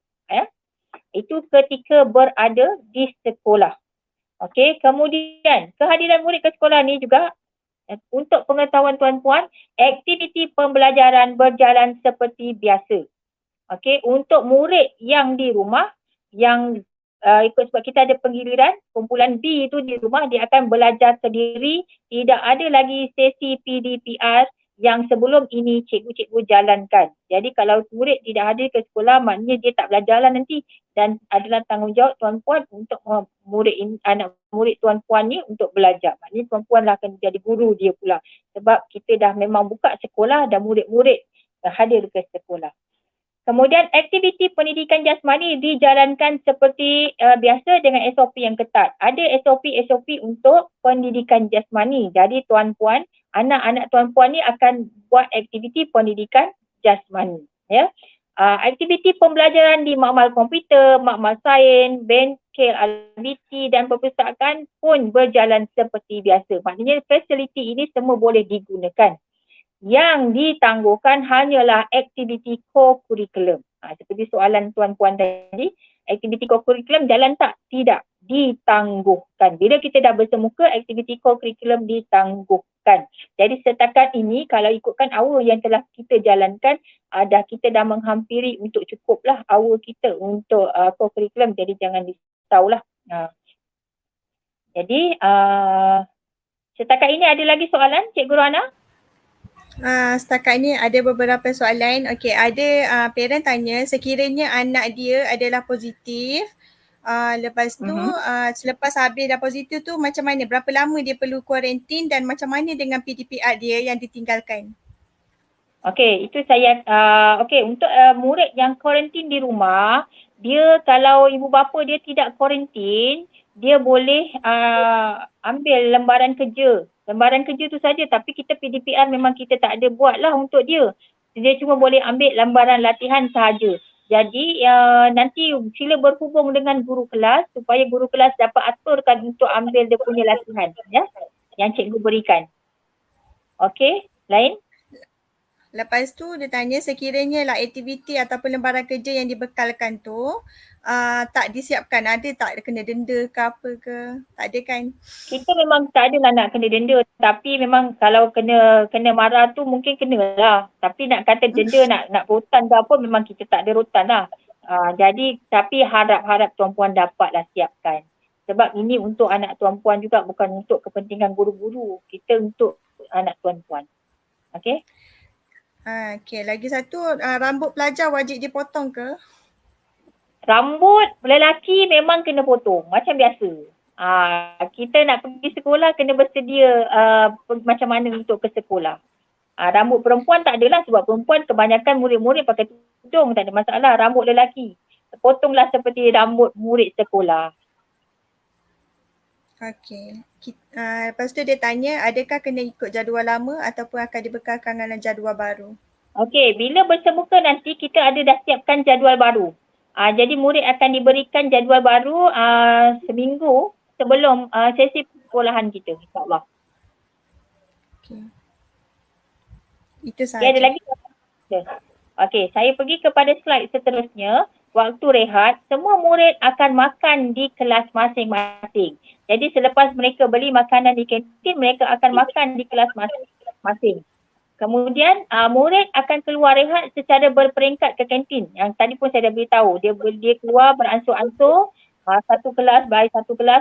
Itu ketika berada di sekolah. Okey, kemudian kehadiran murid ke sekolah ni juga untuk pengetahuan tuan-puan, aktiviti pembelajaran berjalan seperti biasa. Okey, untuk murid yang di rumah, yang ikut sebab kita ada penggiliran, kumpulan B itu di rumah, dia akan belajar sendiri, tidak ada lagi sesi PDPR yang sebelum ini cikgu-cikgu jalankan. Jadi kalau murid tidak hadir ke sekolah, maknanya dia tak belajar lah nanti, dan adalah tanggungjawab tuan-puan untuk anak murid tuan-puan ni untuk belajar. Maknanya tuan-puan lah akan jadi guru dia pula. Sebab kita dah memang buka sekolah dan murid-murid hadir ke sekolah. Kemudian aktiviti pendidikan jasmani dijalankan seperti biasa dengan SOP yang ketat. Ada SOP untuk pendidikan jasmani. Jadi tuan-puan, anak-anak tuan-puan ni akan buat aktiviti pendidikan jasmani. Ya. Aktiviti pembelajaran di makmal komputer, makmal sains, bengkel RBT dan perpustakaan pun berjalan seperti biasa. Maknanya fasiliti ini semua boleh digunakan. Yang ditangguhkan hanyalah aktiviti co-curriculum. Seperti soalan tuan-puan tadi, aktiviti co-curriculum jalan tak? Tidak, ditangguhkan. Bila kita dah bersemuka, aktiviti co-curriculum ditangguhkan. Jadi setakat ini kalau ikutkan hour yang telah kita jalankan, kita dah menghampiri untuk cukuplah hour kita untuk co-curriculum. Jadi jangan risaulah. Jadi setakat ini ada lagi soalan, Cikgu Rohana? Setakat ni ada beberapa soalan. Okey, ada parent tanya sekiranya anak dia adalah positif, lepas tu selepas habis dah positif tu macam mana, berapa lama dia perlu kuarantin dan macam mana dengan PDPR dia yang ditinggalkan? Okey, itu saya untuk murid yang kuarantin di rumah, dia kalau ibu bapa dia tidak kuarantin, dia boleh ambil lembaran kerja. Lembaran kerja tu saja, tapi kita PDPR memang kita tak ada buat lah untuk dia. Dia cuma boleh ambil lembaran latihan sahaja. Jadi nanti sila berhubung dengan guru kelas supaya guru kelas dapat aturkan untuk ambil dia punya latihan ya, yang cikgu berikan. Okey, lain? Lepas tu dia tanya sekiranya lah aktiviti ataupun lembaran kerja yang dibekalkan tu tak disiapkan, ada tak kena denda ke apa ke? Tak ada kan? Kita memang tak adalah nak kena denda, tapi memang kalau kena marah tu mungkin kenalah. Tapi nak kata denda, nak rotan ke apa, memang kita tak ada rotan lah. Jadi tapi harap tuan-puan dapatlah siapkan. Sebab ini untuk anak tuan-puan juga, bukan untuk kepentingan guru-guru. Kita untuk anak tuan-puan. Okey? Okey, lagi satu, rambut pelajar wajib dipotong ke? Rambut lelaki memang kena potong macam biasa. Kita nak pergi sekolah kena bersedia macam mana untuk ke sekolah. Rambut perempuan tak adalah, sebab perempuan kebanyakan murid-murid pakai tudung, tak ada masalah. Rambut lelaki potonglah seperti rambut murid sekolah. Okey. Lepas tu dia tanya adakah kena ikut jadual lama ataupun akan dibekalkan dengan jadual baru? Okey, bila bersemuka nanti kita ada dah siapkan jadual baru. Jadi murid akan diberikan jadual baru seminggu sebelum sesi persekolahan kita, insyaAllah. Okey. Itu sahaja. Ada lagi? Okey, saya pergi kepada slide seterusnya. Waktu rehat, semua murid akan makan di kelas masing-masing. Jadi selepas mereka beli makanan di kantin, mereka akan makan di kelas masing-masing. Kemudian murid akan keluar rehat secara berperingkat ke kantin. Yang tadi pun saya dah beritahu, dia keluar beransur-ansur, satu kelas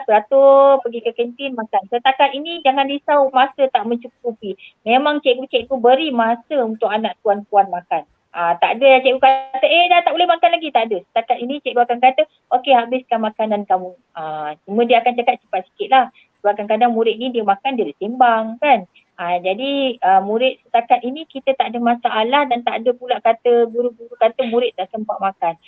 beratur pergi ke kantin makan. Setakat ini jangan risau masa tak mencukupi. Memang cikgu-cikgu beri masa untuk anak tuan-puan makan. Tak ada cikgu kata dah tak boleh makan lagi, tak ada. Setakat ini cikgu akan kata okey, habiskan makanan kamu. Cuma dia akan cakap cepat sikit lah. Sebab kadang-kadang murid ni dia makan dia sembang kan. Jadi murid setakat ini kita tak ada masalah dan tak ada pula kata guru-guru kata murid tak sempat makan.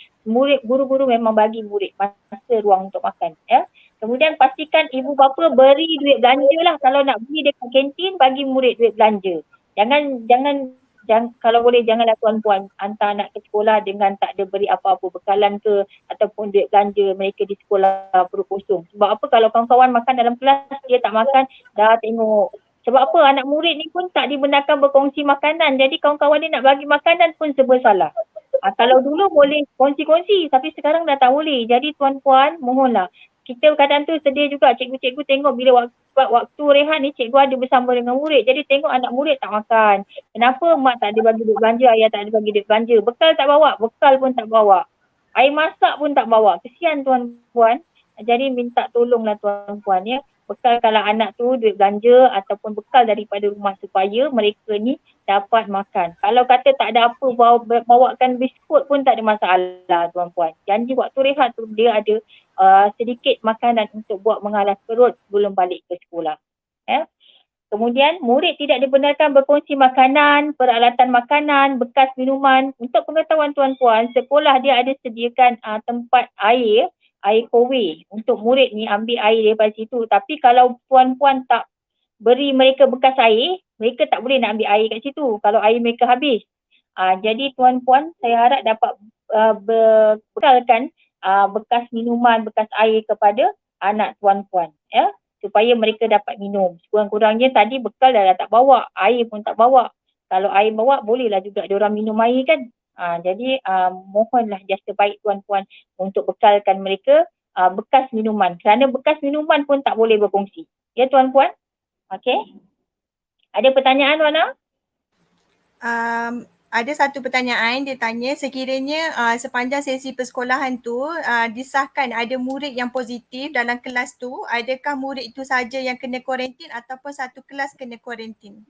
Guru-guru memang bagi murid masa ruang untuk makan ya. Kemudian pastikan ibu bapa beri duit belanja lah. Kalau nak beli dekat kantin, bagi murid duit belanja. Jangan kalau boleh janganlah tuan-puan hantar anak ke sekolah dengan tak ada beri apa-apa bekalan ke ataupun duit belanja mereka di sekolah perut kosong. Sebab apa, kalau kawan-kawan makan dalam kelas dia tak makan, dah tengok. Sebab apa, anak murid ni pun tak dibenarkan berkongsi makanan. Jadi kawan-kawan dia nak bagi makanan pun serba salah. Kalau dulu boleh kongsi-kongsi tapi sekarang dah tak boleh. Jadi tuan-puan mohonlah. Kita kadang tu sedih juga, cikgu-cikgu tengok bila waktu rehat ni cikgu ada bersama dengan murid. Jadi tengok anak murid tak makan. Kenapa mak tak ada bagi duit belanja, ayah tak ada bagi duit belanja. Bekal tak bawa, bekal pun tak bawa. Air masak pun tak bawa. Kesian tuan-puan. Jadi minta tolonglah tuan-puan ya. Bekalkanlah anak tu duit belanja ataupun bekal daripada rumah supaya mereka ni dapat makan. Kalau kata tak ada apa, bawakan biskut pun tak ada masalah tuan-puan. Janji waktu rehat tu dia ada sedikit makanan untuk buat mengalas perut sebelum balik ke sekolah. Kemudian murid tidak dibenarkan berkongsi makanan, peralatan makanan, bekas minuman. Untuk pengetahuan tuan-puan, sekolah dia ada sediakan tempat air kowe untuk murid ni ambil air daripada situ. Tapi kalau puan-puan tak beri mereka bekas air, mereka tak boleh nak ambil air kat situ kalau air mereka habis. Jadi tuan-puan, saya harap dapat bekalkan bekas minuman, bekas air kepada anak tuan-puan ya, supaya mereka dapat minum. Sekurang-kurangnya tadi bekal dah tak bawa, air pun tak bawa. Kalau air bawa bolehlah juga diorang minum air kan. Jadi mohonlah jasa baik tuan-puan untuk bekalkan mereka bekas minuman. Kerana bekas minuman pun tak boleh berkongsi. Ya tuan-puan? Okey. Ada pertanyaan Wana? Ada satu pertanyaan, dia tanya sekiranya sepanjang sesi persekolahan tu disahkan ada murid yang positif dalam kelas tu, adakah murid itu saja yang kena kuarantin ataupun satu kelas kena kuarantin?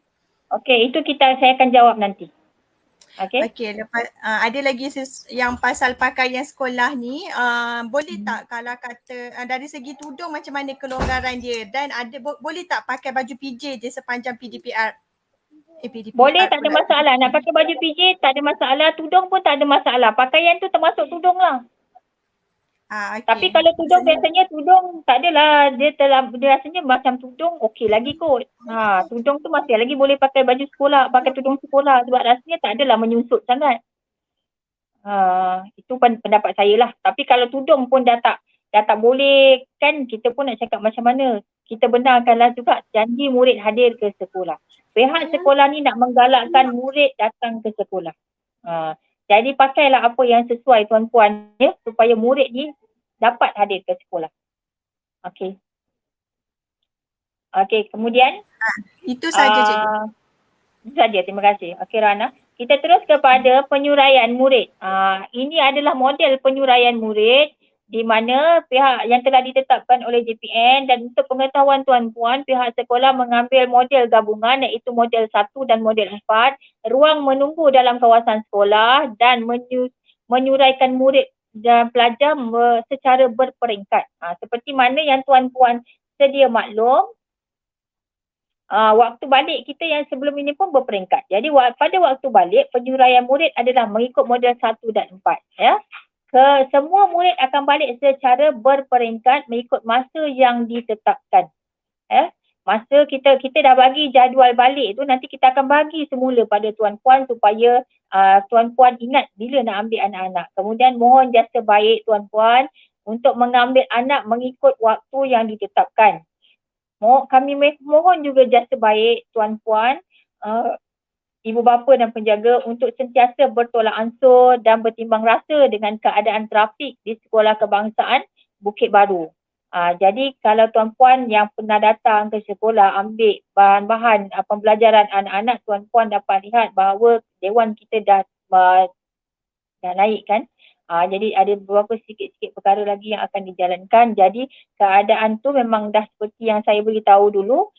Okey, itu saya akan jawab nanti. Okey, lepas ada lagi yang pasal pakaian sekolah ni, boleh tak kalau kata dari segi tudung macam mana kelonggaran dia, dan ada boleh tak pakai baju PJ je sepanjang PDPR? Boleh, tak ada masalah. Nak pakai baju PJ tak ada masalah, tudung pun tak ada masalah. Pakaian tu termasuk tudung lah. Okay. Tapi kalau tudung biasanya tudung tak adalah, dia rasanya macam tudung okey lagi kot. Tudung tu masih lagi boleh pakai baju sekolah, pakai tudung sekolah sebab rasanya tak adalah menyunsut sangat. Itu pendapat saya lah. Tapi kalau tudung pun dah tak boleh kan, kita pun nak cakap macam mana. Kita benarkanlah juga janji murid hadir ke sekolah. Pihak sekolah ni nak menggalakkan murid datang ke sekolah. Jadi pakailah apa yang sesuai tuan-puan ya, supaya murid ni dapat hadir ke sekolah. Okey. Okey, kemudian itu saja cikgu. Itu saja, terima kasih. Okey Rana. Kita terus kepada penyuraian murid. Ini adalah model penyuraian murid di mana pihak yang telah ditetapkan oleh JPN, dan untuk pengetahuan tuan-puan, pihak sekolah mengambil model gabungan iaitu model 1 dan model 4, ruang menunggu dalam kawasan sekolah dan menyuraikan murid dan pelajar secara berperingkat. Seperti mana yang tuan-puan sedia maklum, waktu balik kita yang sebelum ini pun berperingkat. Jadi pada waktu balik, penyuraian murid adalah mengikut model 1 dan 4. Ya. Semua murid akan balik secara berperingkat mengikut masa yang ditetapkan. Masa kita dah bagi jadual balik tu, nanti kita akan bagi semula pada tuan-puan supaya tuan-puan ingat bila nak ambil anak-anak. Kemudian mohon jasa baik tuan-puan untuk mengambil anak mengikut waktu yang ditetapkan. Kami mohon juga jasa baik tuan-puan, ibu bapa dan penjaga untuk sentiasa bertolak ansur dan bertimbang rasa dengan keadaan trafik di Sekolah Kebangsaan Bukit Baru. Jadi kalau tuan-puan yang pernah datang ke sekolah ambil bahan-bahan pembelajaran anak-anak, tuan-puan dapat lihat bahawa dewan kita dah naik kan. Jadi ada beberapa sikit-sikit perkara lagi yang akan dijalankan. Jadi keadaan tu memang dah seperti yang saya beritahu dulu.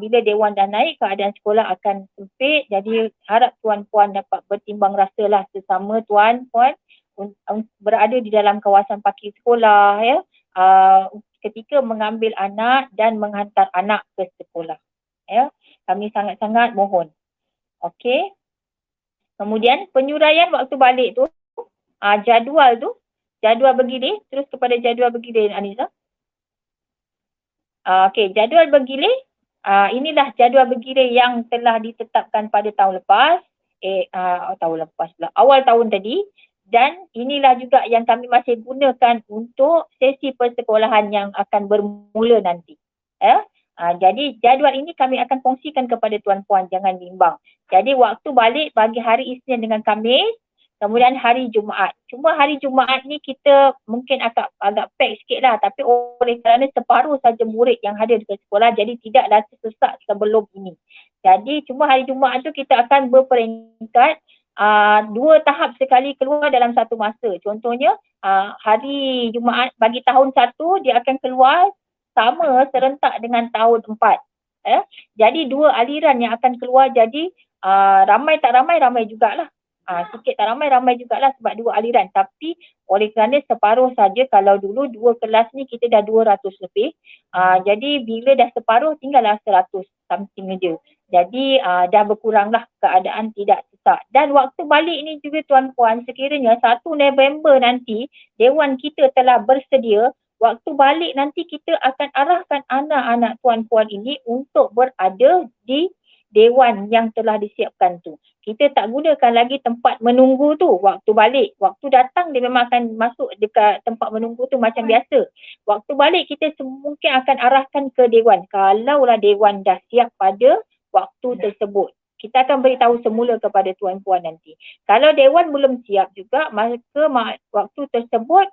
Bila dewan dah naik, keadaan sekolah akan sempit. Jadi harap tuan-puan dapat bertimbang rasalah sesama tuan-puan berada di dalam kawasan parkir sekolah ya, ketika mengambil anak dan menghantar anak ke sekolah. Ya, kami sangat-sangat mohon. Okey. Kemudian penyuraian waktu balik tu, jadual bergilir, terus kepada jadual bergilir Aniza. Okey, jadual bergilir. Inilah jadual bergilir yang telah ditetapkan pada tahun lepas. tahun lepas pula, awal tahun tadi, dan inilah juga yang kami masih gunakan untuk sesi persekolahan yang akan bermula nanti. Jadi jadual ini kami akan kongsikan kepada tuan-puan, jangan bimbang. Jadi waktu balik bagi hari Isnin dengan Khamis, kemudian hari Jumaat. Cuma hari Jumaat ni kita mungkin agak pack sikit lah, tapi oleh kerana separuh saja murid yang hadir di sekolah, jadi tidaklah sesak sebelum ini. Jadi cuma hari Jumaat tu kita akan berperingkat 2 tahap sekali keluar dalam satu masa. Contohnya hari Jumaat bagi tahun 1 dia akan keluar sama serentak dengan tahun 4. Jadi 2 aliran yang akan keluar, jadi ramai tak ramai jugalah. Sikit tak ramai jugalah sebab 2 aliran. Tapi oleh kerana separuh saja, kalau dulu 2 kelas ni kita dah 200 lebih. Jadi bila dah separuh tinggallah 100 something je. Jadi dah berkuranglah, keadaan tidak sesak. Dan waktu balik ni juga tuan-puan, sekiranya 1 November nanti Dewan kita telah bersedia, waktu balik nanti kita akan arahkan anak-anak tuan-puan ini untuk berada di Dewan yang telah disiapkan tu. Kita tak gunakan lagi tempat menunggu tu waktu balik. Waktu datang dia memang akan masuk dekat tempat menunggu tu macam biasa. Waktu balik kita mungkin akan arahkan ke Dewan. Kalaulah Dewan dah siap pada waktu tersebut. Kita akan beritahu semula kepada tuan-puan nanti. Kalau Dewan belum siap juga, maka waktu tersebut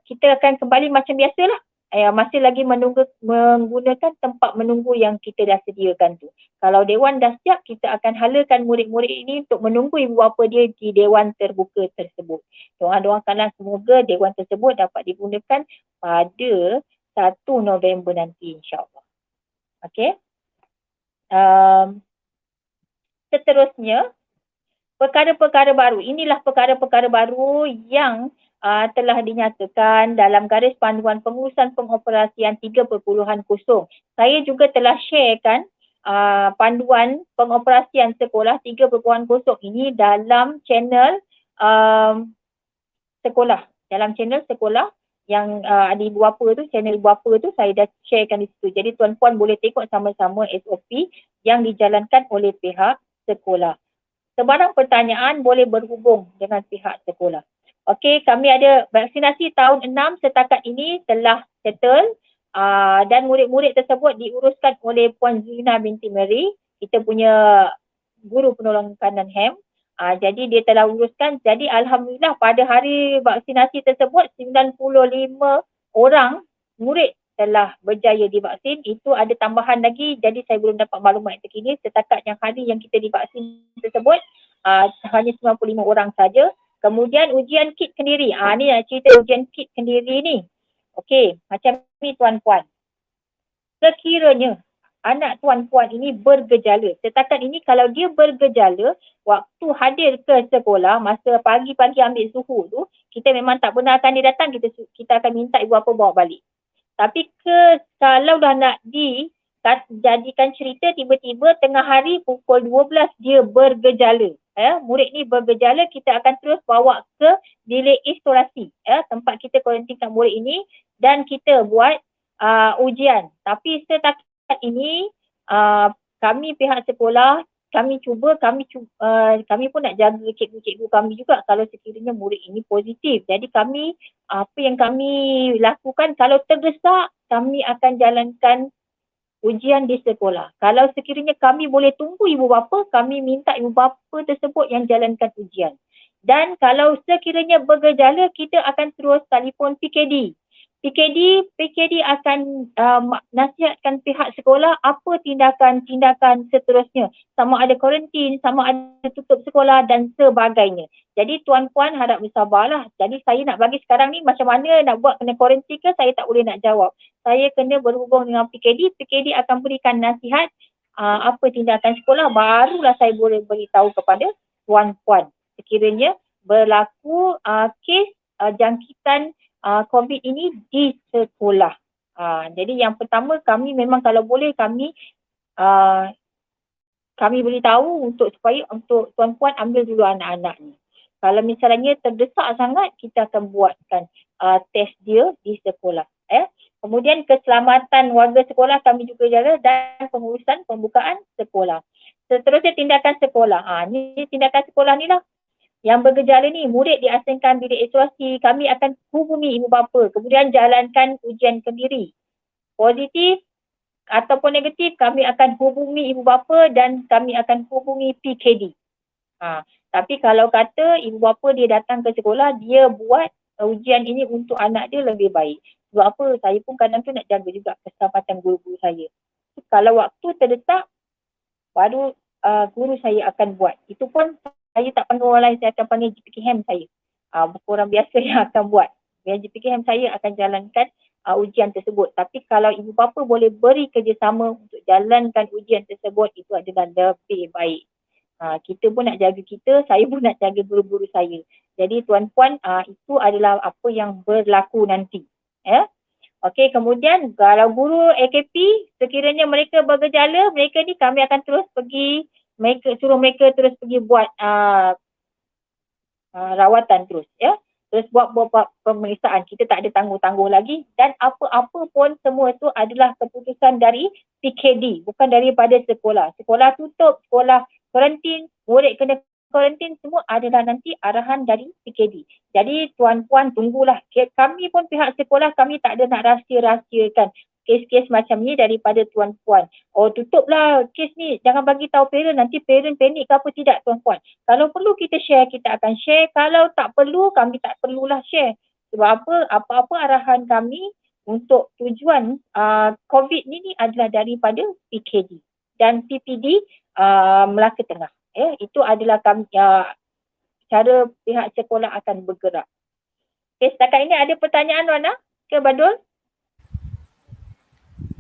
kita akan kembali macam biasalah. Masih lagi menggunakan tempat menunggu yang kita dah sediakan tu. Kalau Dewan dah siap, kita akan halakan murid-murid ini untuk menunggu ibu bapa dia di Dewan terbuka tersebut. Doakanlah semoga Dewan tersebut dapat digunakan pada 1 November nanti, insyaAllah. Okey. Seterusnya, perkara-perkara baru. Inilah perkara-perkara baru yang telah dinyatakan dalam garis panduan pengurusan pengoperasian 3.0. Saya juga telah sharekan panduan pengoperasian sekolah 3.0 ini dalam channel sekolah. Dalam channel sekolah yang ada ibu bapa tu, channel ibu bapa tu saya dah sharekan di situ. Jadi tuan-puan boleh tengok sama-sama SOP yang dijalankan oleh pihak sekolah. Sebarang pertanyaan boleh berhubung dengan pihak sekolah. Okey, kami ada vaksinasi tahun 6 setakat ini telah settle dan murid-murid tersebut diuruskan oleh Puan Zina binti Mary, kita punya guru penolong kanan HEM. Jadi dia telah uruskan. Jadi alhamdulillah pada hari vaksinasi tersebut 95 orang murid telah berjaya divaksin. Itu ada tambahan lagi, jadi saya belum dapat maklumat terkini. Setakat yang hari yang kita divaksin tersebut hanya 95 orang saja. Kemudian ujian kit kendiri. Ni nak cerita ujian kit kendiri ni. Okey, macam ni tuan-puan. Sekiranya anak tuan-puan ini bergejala. Setakat ini kalau dia bergejala, waktu hadir ke sekolah, masa pagi-pagi ambil suhu tu, kita memang tak benarkan dia datang, kita akan minta ibu bapa bawa balik. Tapi kalau dah nak jadikan cerita, tiba-tiba tengah hari pukul 12 dia bergejala. Murid ni bergejala, kita akan terus bawa ke bilik isolasi, tempat kita kuarantinkan murid ini, dan kita buat ujian. Tapi setakat ini kami pihak sekolah, kami pun nak jaga cikgu-cikgu kami juga kalau sekiranya murid ini positif. Jadi apa yang kami lakukan, kalau terdesak kami akan jalankan ujian di sekolah. Kalau sekiranya kami boleh tunggu ibu bapa, kami minta ibu bapa tersebut yang jalankan ujian. Dan kalau sekiranya bergejala, kita akan terus telefon PKD. PKD akan nasihatkan pihak sekolah apa tindakan seterusnya. Sama ada kuarantin, sama ada tutup sekolah dan sebagainya. Jadi tuan-puan harap bersabarlah. Jadi saya nak bagi sekarang ni macam mana nak buat, kena kuarantin ke, saya tak boleh nak jawab. Saya kena berhubung dengan PKD. PKD akan berikan nasihat apa tindakan sekolah, barulah saya boleh beritahu kepada tuan-puan. Sekiranya berlaku kes jangkitan COVID ini di sekolah. Jadi yang pertama, kami memang kalau boleh kami beritahu supaya tuan-puan ambil dulu anak-anak ni. Kalau misalnya terdesak sangat, kita akan buatkan test dia di sekolah. Kemudian keselamatan warga sekolah kami juga jaga, dan pengurusan pembukaan sekolah. Seterusnya tindakan sekolah. Ni tindakan sekolah ni lah. Yang bergejala ni, murid diasingkan bilik isolasi, kami akan hubungi ibu bapa, kemudian jalankan ujian kendiri. Positif ataupun negatif, kami akan hubungi ibu bapa dan kami akan hubungi PKD. Tapi kalau kata ibu bapa dia datang ke sekolah, dia buat ujian ini untuk anak dia lebih baik. Sebab apa? Saya pun kadang tu nak jaga juga keselamatan guru-guru saya. Kalau waktu terdesak, baru guru saya akan buat. Itu pun saya tak panggil orang lain, saya akan panggil GPKM saya. Orang biasa yang akan buat. Dan GPKM saya akan jalankan ujian tersebut. Tapi kalau ibu bapa boleh beri kerjasama untuk jalankan ujian tersebut, itu adalah lebih baik. Kita pun nak jaga kita, saya pun nak jaga guru-guru saya. Jadi tuan-puan, itu adalah apa yang berlaku nanti. Okey, kemudian kalau guru AKP, sekiranya mereka bergejala, mereka ni kami akan terus pergi, suruh mereka terus pergi buat rawatan terus, terus buat pemeriksaan. Kita tak ada tangguh-tangguh lagi, dan apa-apa pun semua itu adalah keputusan dari PKD, bukan daripada sekolah. Sekolah tutup, sekolah kuarantin, murid kena kuarantin, semua adalah nanti arahan dari PKD. Jadi tuan-puan tunggulah. Kami pun pihak sekolah, kami tak ada nak rahsia-rahsiakan kes-kes macam ni daripada tuan-puan. Tutuplah kes ni, jangan bagi tahu parent, nanti parent panik ke apa, tidak tuan-puan. Kalau perlu kita share, kita akan share. Kalau tak perlu, kami tak perlulah share. Sebab apa-apa arahan kami untuk tujuan COVID ni adalah daripada PKD dan PPD Melaka Tengah. Itu adalah kami, cara pihak sekolah akan bergerak. Setakat ini ada pertanyaan Wana ke Badul?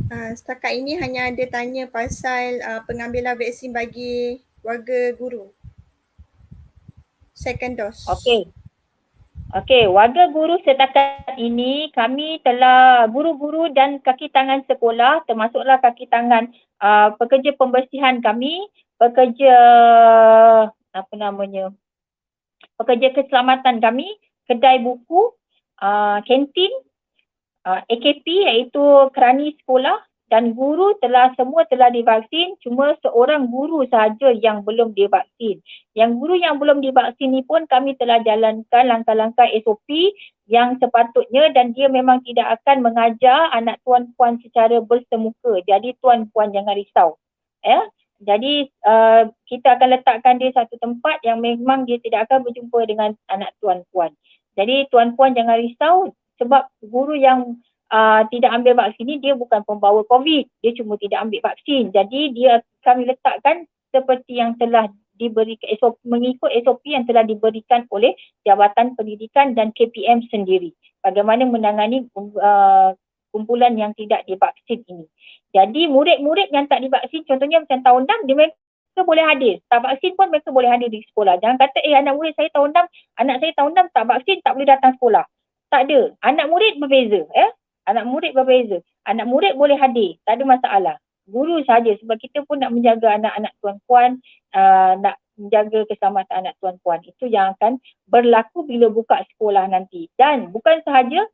Setakat ini hanya ada tanya pasal pengambilan vaksin bagi warga guru. Second dose. Okey, warga guru setakat ini kami telah guru-guru dan kaki tangan sekolah, termasuklah kaki tangan pekerja pembersihan kami, pekerja pekerja keselamatan kami, kedai buku, kantin, AKP iaitu kerani sekolah, dan guru semua telah divaksin, cuma seorang guru sahaja yang belum divaksin. Yang guru yang belum divaksin ni pun kami telah jalankan langkah-langkah SOP yang sepatutnya, dan dia memang tidak akan mengajar anak tuan-puan secara bersemuka. Jadi tuan-puan jangan risau. Jadi kita akan letakkan dia satu tempat yang memang dia tidak akan berjumpa dengan anak tuan-puan. Jadi tuan-puan jangan risau, sebab guru yang tidak ambil vaksin ni dia bukan pembawa COVID, dia cuma tidak ambil vaksin. Jadi kami letakkan seperti yang telah diberikan mengikut SOP yang telah diberikan oleh Jabatan Pendidikan dan KPM sendiri. Bagaimana menangani kumpulan yang tidak divaksin ini. Jadi murid-murid yang tak divaksin, contohnya macam tahun 6, mereka boleh hadir. Tak vaksin pun mereka boleh hadir di sekolah. Jangan kata anak murid saya tahun 6, anak saya tahun 6 tak vaksin, tak boleh datang sekolah. Tak ada. Anak murid berbeza. Anak murid berbeza. Anak murid boleh hadir, tak ada masalah. Guru sahaja, sebab kita pun nak menjaga anak-anak tuan-puan, nak menjaga keselamatan anak tuan-puan. Itu yang akan berlaku bila buka sekolah nanti. Dan bukan sahaja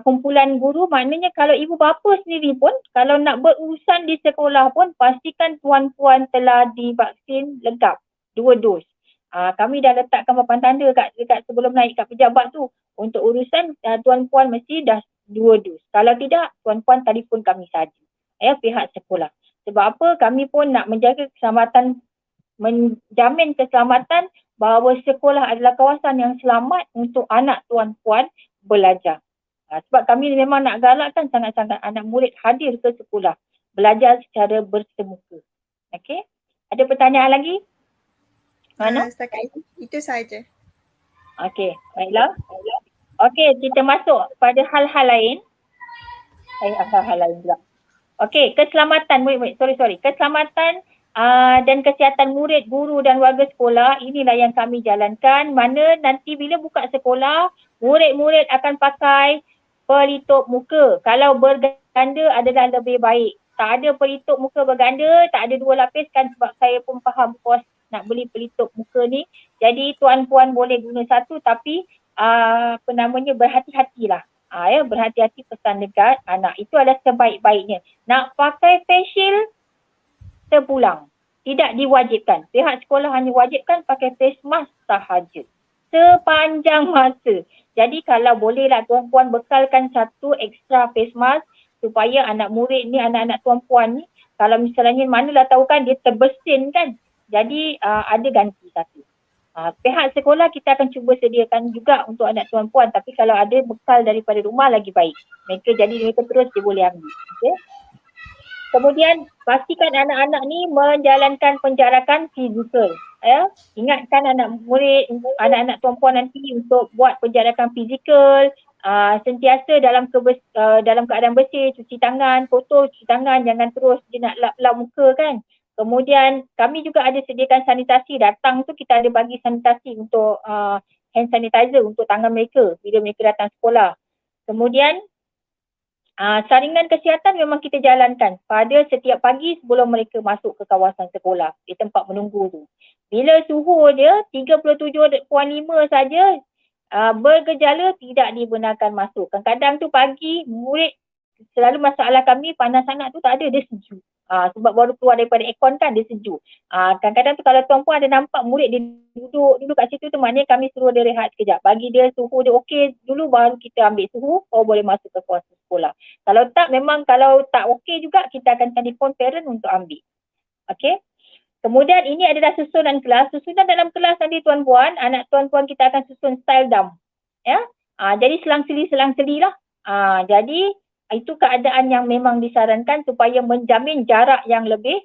kumpulan guru, maknanya kalau ibu bapa sendiri pun, kalau nak berurusan di sekolah pun, pastikan tuan-puan telah divaksin lengkap, 2 dos. Kami dah letakkan papan tanda dekat sebelum naik kat pejabat tu. Untuk urusan tuan-puan mesti dah 2 dos. Kalau tidak, tuan-puan telefon kami saja. Pihak sekolah. Sebab apa? Kami pun nak menjaga keselamatan, menjamin keselamatan bahawa sekolah adalah kawasan yang selamat untuk anak tuan-puan belajar. Sebab kami memang nak galakkan sangat-sangat anak murid hadir ke sekolah, belajar secara bersemuka. Okey? Ada pertanyaan lagi? Mana? Setakat itu saja. Okey, baiklah. Okey, kita masuk pada hal-hal lain. Hal-hal lain pula. Okey, keselamatan murid-murid. Sorry. Keselamatan dan kesihatan murid, guru dan warga sekolah, inilah yang kami jalankan. Mana nanti bila buka sekolah, murid-murid akan pakai pelitup muka. Kalau berganda adalah lebih baik. Tak ada pelitup muka berganda, tak ada 2 lapis kan, sebab saya pun faham kos nak beli pelitup muka ni. Jadi tuan-puan boleh guna satu, tapi berhati-hatilah. Berhati-hati pesan dekat anak. Itu adalah sebaik-baiknya. Nak pakai face shield, terpulang. tidak diwajibkan. Pihak sekolah hanya wajibkan pakai face mask sahaja sepanjang masa. Jadi kalau bolehlah tuan-puan bekalkan satu extra face mask supaya anak murid ni, anak-anak tuan-puan ni, kalau misalnya manalah tahu kan dia terbersin kan. Jadi ada ganti satu. Pihak sekolah kita akan cuba sediakan juga untuk anak tuan-puan, tapi kalau ada bekal daripada rumah lagi baik. Mereka terus dia boleh ambil. Okay? Kemudian pastikan anak-anak ni menjalankan penjarakan fizikal. Ya, ingatkan anak murid, anak-anak tuan-puan nanti untuk buat penjarakan fizikal, sentiasa dalam keadaan bersih, cuci tangan, kotor, cuci tangan, jangan terus dia nak lap-lap muka kan. Kemudian kami juga ada sediakan sanitasi, datang tu kita ada bagi sanitasi untuk hand sanitizer untuk tangan mereka bila mereka datang sekolah. Kemudian saringan kesihatan memang kita jalankan pada setiap pagi sebelum mereka masuk ke kawasan sekolah di tempat menunggu tu. Bila suhu dia 37.5 saja, bergejala tidak dibenarkan masuk. Kadang-kadang tu pagi murid selalu masalah kami panas sangat tu tak ada, dia sejuk. Sebab baru keluar daripada aircon kan dia sejuk. Kadang-kadang tu kalau tuan-puan ada nampak murid dia duduk dulu kat situ tu, maknanya kami suruh dia rehat sekejap. Bagi dia suhu dia okey dulu baru kita ambil suhu, baru boleh masuk ke kawasan sekolah. Kalau tak, memang kalau tak okey juga kita akan telefon parent untuk ambil. Okey. Kemudian ini adalah susunan kelas. Susunan dalam kelas nanti tuan-puan, anak tuan-puan kita akan susun style dam. Ya. Jadi selang-seli lah. Jadi itu keadaan yang memang disarankan supaya menjamin jarak yang lebih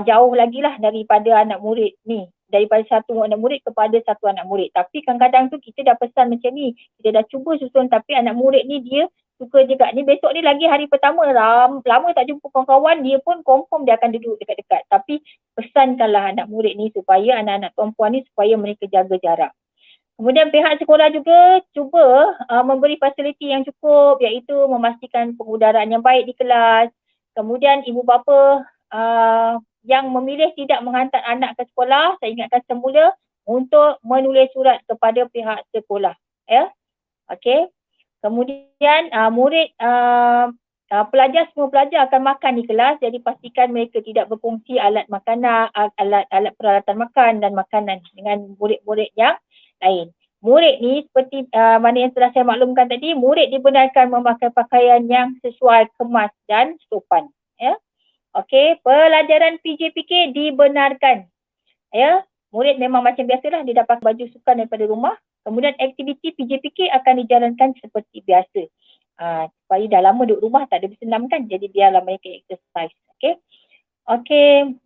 jauh lagi lah daripada anak murid ni. Daripada satu anak murid kepada satu anak murid. Tapi kadang-kadang tu kita dah pesan macam ni. Kita dah cuba susun tapi anak murid ni dia suka juga. Ni besok ni lagi hari pertama, lama tak jumpa kawan-kawan, dia pun confirm dia akan duduk dekat-dekat. Tapi pesankanlah anak murid ni supaya anak-anak perempuan ni supaya mereka jaga jarak. Kemudian pihak sekolah juga cuba memberi fasiliti yang cukup, iaitu memastikan pengudaraan yang baik di kelas. Kemudian ibu bapa yang memilih tidak menghantar anak ke sekolah, saya ingatkan semula untuk menulis surat kepada pihak sekolah. Ya, okey. Kemudian murid semua pelajar akan makan di kelas, jadi pastikan mereka tidak berkongsi alat makanan, alat peralatan makan dan makanan dengan murid-murid yang lain. Murid ni seperti mana yang telah saya maklumkan tadi, murid dibenarkan memakai pakaian yang sesuai kemas dan sopan. Ya. Okey, pelajaran PJPK dibenarkan. Ya, murid memang macam biasalah, dia dapat baju sukan daripada rumah. Kemudian aktiviti PJPK akan dijalankan seperti biasa. Supaya dah lama duduk rumah tak ada bersenam kan, jadi biarlah mereka exercise. Okey. Okey.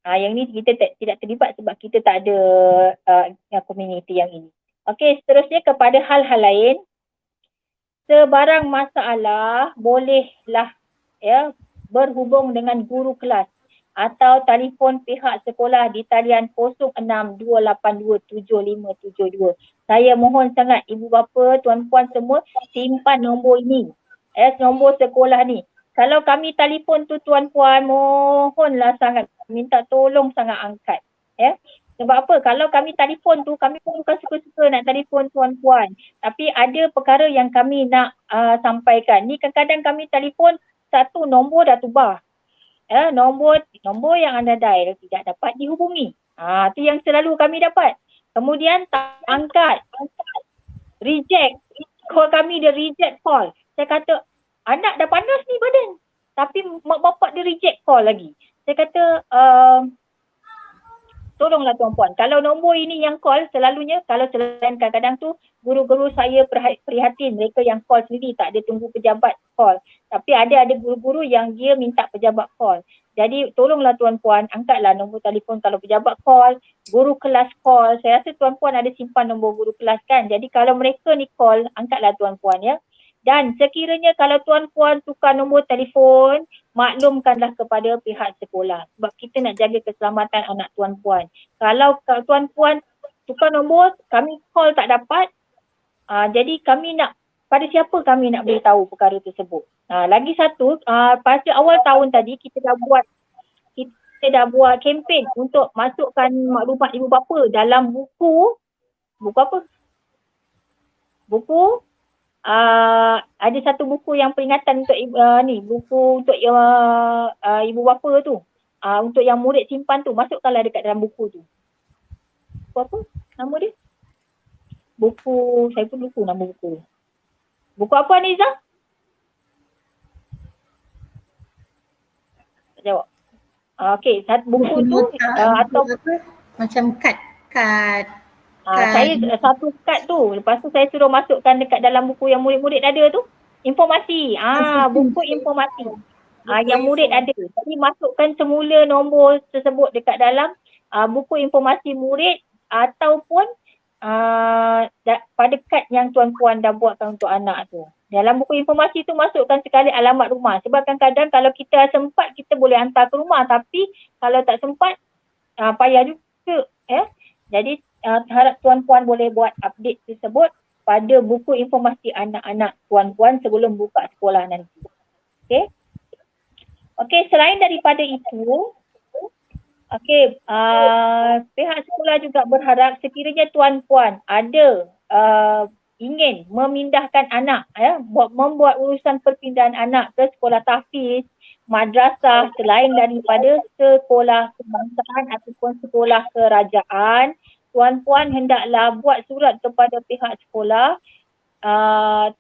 Yang ni kita tidak terlibat sebab kita tak ada community yang ini. Okey, seterusnya kepada hal-hal lain. Sebarang masalah bolehlah berhubung dengan guru kelas atau telefon pihak sekolah di talian 0628275572. Saya mohon sangat ibu bapa, tuan-puan semua simpan nombor ini. Nombor sekolah ni. Kalau kami telefon tu tuan-puan, mohonlah sangat, minta tolong sangat angkat. Ya. Sebab apa? Kalau kami telefon tu, kami pun bukan suka-suka nak telefon tuan-puan. Tapi ada perkara yang kami nak sampaikan. Ni kadang-kadang kami telefon satu nombor dah tubah. Nombor yang anda dial tidak dapat dihubungi. Tu yang selalu kami dapat. Kemudian tak angkat. Reject. Call kami dia reject call. Saya kata, anak dah panas ni badan. Tapi mak bapak dia reject call lagi. Saya kata, tolonglah tuan-puan. Kalau nombor ini yang call selalunya, kalau selain kadang-kadang tu guru-guru saya prihatin mereka yang call sendiri, tak ada tunggu pejabat call. Tapi ada guru-guru yang dia minta pejabat call. Jadi tolonglah tuan-puan, angkatlah nombor telefon kalau pejabat call, guru kelas call. Saya rasa tuan-puan ada simpan nombor guru kelas kan. Jadi kalau mereka ni call, angkatlah tuan-puan ya. Dan sekiranya kalau tuan-puan tukar nombor telefon, maklumkanlah kepada pihak sekolah. Sebab kita nak jaga keselamatan anak tuan-puan. Kalau tuan-puan tukar nombor, kami call tak dapat, jadi kami nak, pada siapa kami nak beritahu perkara tersebut. Lagi satu, pada awal tahun tadi kita dah buat kempen untuk masukkan maklumat ibu bapa dalam buku apa? Ada satu buku yang peringatan untuk buku untuk ibu bapa tu. untuk yang murid simpan tu, masukkanlah dekat dalam buku tu. Buku apa nama dia? Buku, saya pun lupa nama buku. Buku apa Aniza? Tak jawab. Okey, buku tu atau macam kad. saya satu kad tu, lepas tu saya suruh masukkan dekat dalam buku yang murid-murid ada tu. Informasi. Buku informasi. Yang murid ada. Jadi masukkan semula nombor tersebut dekat dalam buku informasi murid ataupun pada kad yang tuan-puan dah buatkan untuk anak tu. Dalam buku informasi tu masukkan sekali alamat rumah. Sebab kadang-kadang kalau kita sempat kita boleh hantar ke rumah, tapi kalau tak sempat payah juga. Jadi harap tuan-puan boleh buat update tersebut pada buku informasi anak-anak tuan-puan sebelum buka sekolah nanti. Okey, selain daripada itu, pihak sekolah juga berharap sekiranya tuan-puan ada ingin memindahkan anak, membuat urusan perpindahan anak ke sekolah tahfiz, madrasah selain daripada sekolah kebangsaan ataupun sekolah kerajaan, tuan-puan hendaklah buat surat kepada pihak sekolah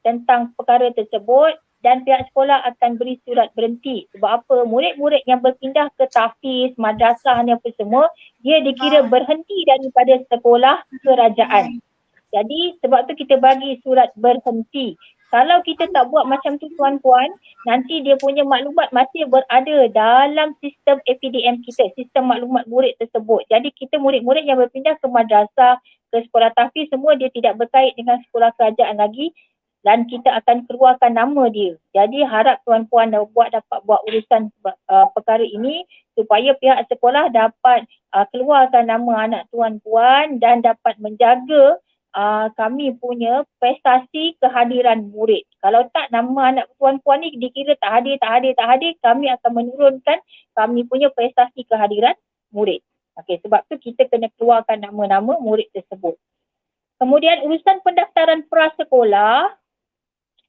tentang perkara tersebut dan pihak sekolah akan beri surat berhenti. Sebab apa? Murid-murid yang berpindah ke tahfiz, madrasah ni apa semua, dia dikira berhenti daripada sekolah kerajaan. Jadi sebab tu kita bagi surat berhenti. Kalau kita tak buat macam tu tuan-puan, nanti dia punya maklumat masih berada dalam sistem APDM kita, sistem maklumat murid tersebut. Jadi kita murid-murid yang berpindah ke madrasah, ke sekolah tahfiz semua dia tidak berkait dengan sekolah kerajaan lagi dan kita akan keluarkan nama dia. Jadi harap tuan-puan dapat buat urusan perkara ini supaya pihak sekolah dapat keluarkan nama anak tuan-puan dan dapat menjaga kami punya prestasi kehadiran murid. Kalau tak nama anak tuan-puan ni dikira tak hadir, kami akan menurunkan kami punya prestasi kehadiran murid. Okey, sebab tu kita kena keluarkan nama-nama murid tersebut. Kemudian urusan pendaftaran prasekolah,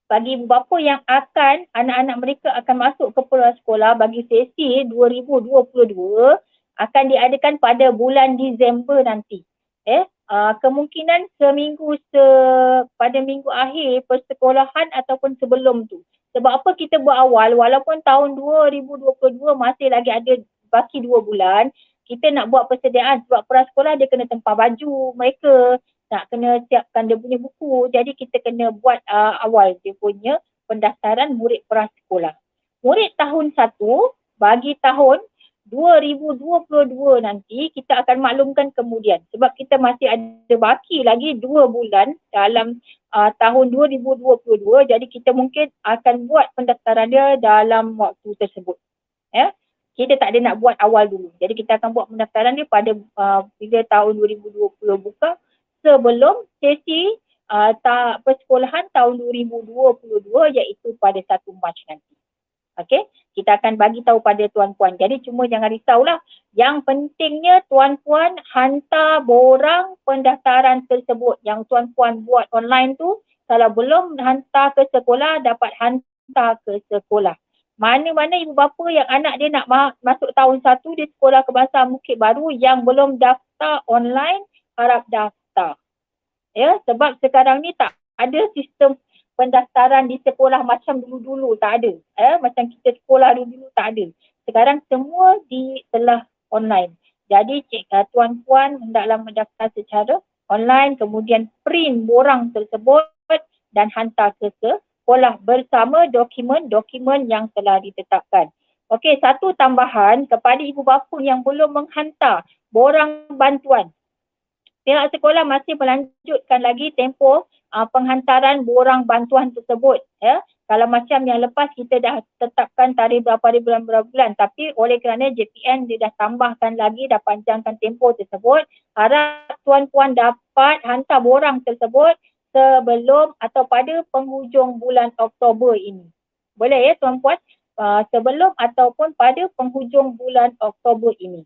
bagi ibu bapa yang akan, anak-anak mereka akan masuk ke prasekolah bagi sesi 2022 akan diadakan pada bulan Disember nanti. Kemungkinan seminggu pada minggu akhir persekolahan ataupun sebelum tu. Sebab apa kita buat awal, walaupun tahun 2022 masih lagi ada baki 2 bulan, kita nak buat persediaan sebab prasekolah dia kena tempah baju mereka, nak kena siapkan dia punya buku. Jadi kita kena buat awal dia punya pendaftaran murid prasekolah. Murid tahun 1 bagi tahun 2022 nanti kita akan maklumkan kemudian sebab kita masih ada baki lagi 2 bulan dalam tahun 2022, jadi kita mungkin akan buat pendaftaran dia dalam waktu tersebut. Kita tak ada nak buat awal dulu, jadi kita akan buat pendaftaran dia pada bila tahun 2020 buka sebelum sesi persekolahan tahun 2022 iaitu pada 1 Mac nanti. Okey, kita akan bagi tahu pada tuan-puan. Jadi cuma jangan risaulah. Yang pentingnya tuan-puan hantar borang pendaftaran tersebut yang tuan-puan buat online tu. Kalau belum hantar ke sekolah, dapat hantar ke sekolah. Mana-mana ibu bapa yang anak dia nak masuk tahun 1 di Sekolah Kebangsaan Bukit Baru yang belum daftar online, harap daftar. Sebab sekarang ni tak ada sistem pendaftaran di sekolah macam dulu-dulu, tak ada. Macam kita sekolah dulu tak ada. Sekarang semua telah online. Jadi tuan-puan hendaklah mendaftar secara online, kemudian print borang tersebut dan hantar ke sekolah bersama dokumen-dokumen yang telah ditetapkan. Okey, satu tambahan kepada ibu bapa yang belum menghantar borang bantuan. Pihak sekolah masih melanjutkan lagi tempoh penghantaran borang bantuan tersebut. Kalau macam yang lepas kita dah tetapkan tarikh berapa bulan, tapi oleh kerana JPN dia dah tambahkan lagi, dah panjangkan tempoh tersebut, harap tuan-puan dapat hantar borang tersebut sebelum atau pada penghujung bulan Oktober ini. Boleh tuan-puan? Sebelum ataupun pada penghujung bulan Oktober ini.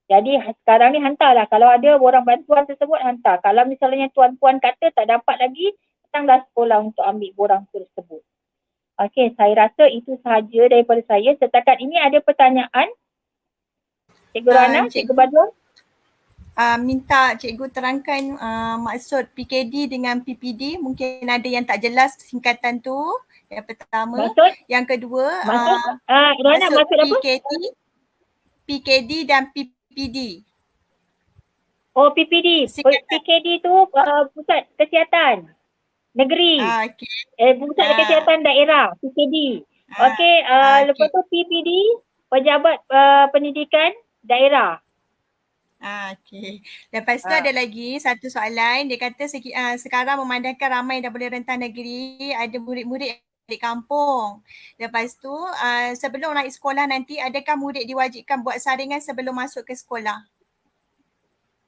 Jadi sekarang ni hantarlah. Kalau ada borang bantuan tersebut, hantar. Kalau misalnya tuan-puan kata tak dapat lagi, datanglah sekolah untuk ambil borang tersebut. Okey, saya rasa itu sahaja daripada saya. Setakat ini ada pertanyaan? Cikgu Rana, Cikgu Badrul. Minta cikgu terangkan maksud PKD dengan PPD. Mungkin ada yang tak jelas singkatan tu. Yang pertama. Maksud? Yang kedua, Rana, maksud apa? PKD dan PPD. Oh, PPD. PKD tu Pusat Kesihatan Negeri. Okay. Pusat Kesihatan Daerah, PKD. Okey, lepas tu PPD, Pejabat Pendidikan Daerah. Okey. Lepas tu ada lagi satu soalan. Dia kata sekarang memandangkan ramai dah boleh rentas negeri, ada murid-murid di kampung. Lepas tu sebelum naik sekolah nanti, adakah murid diwajibkan buat saringan sebelum masuk ke sekolah?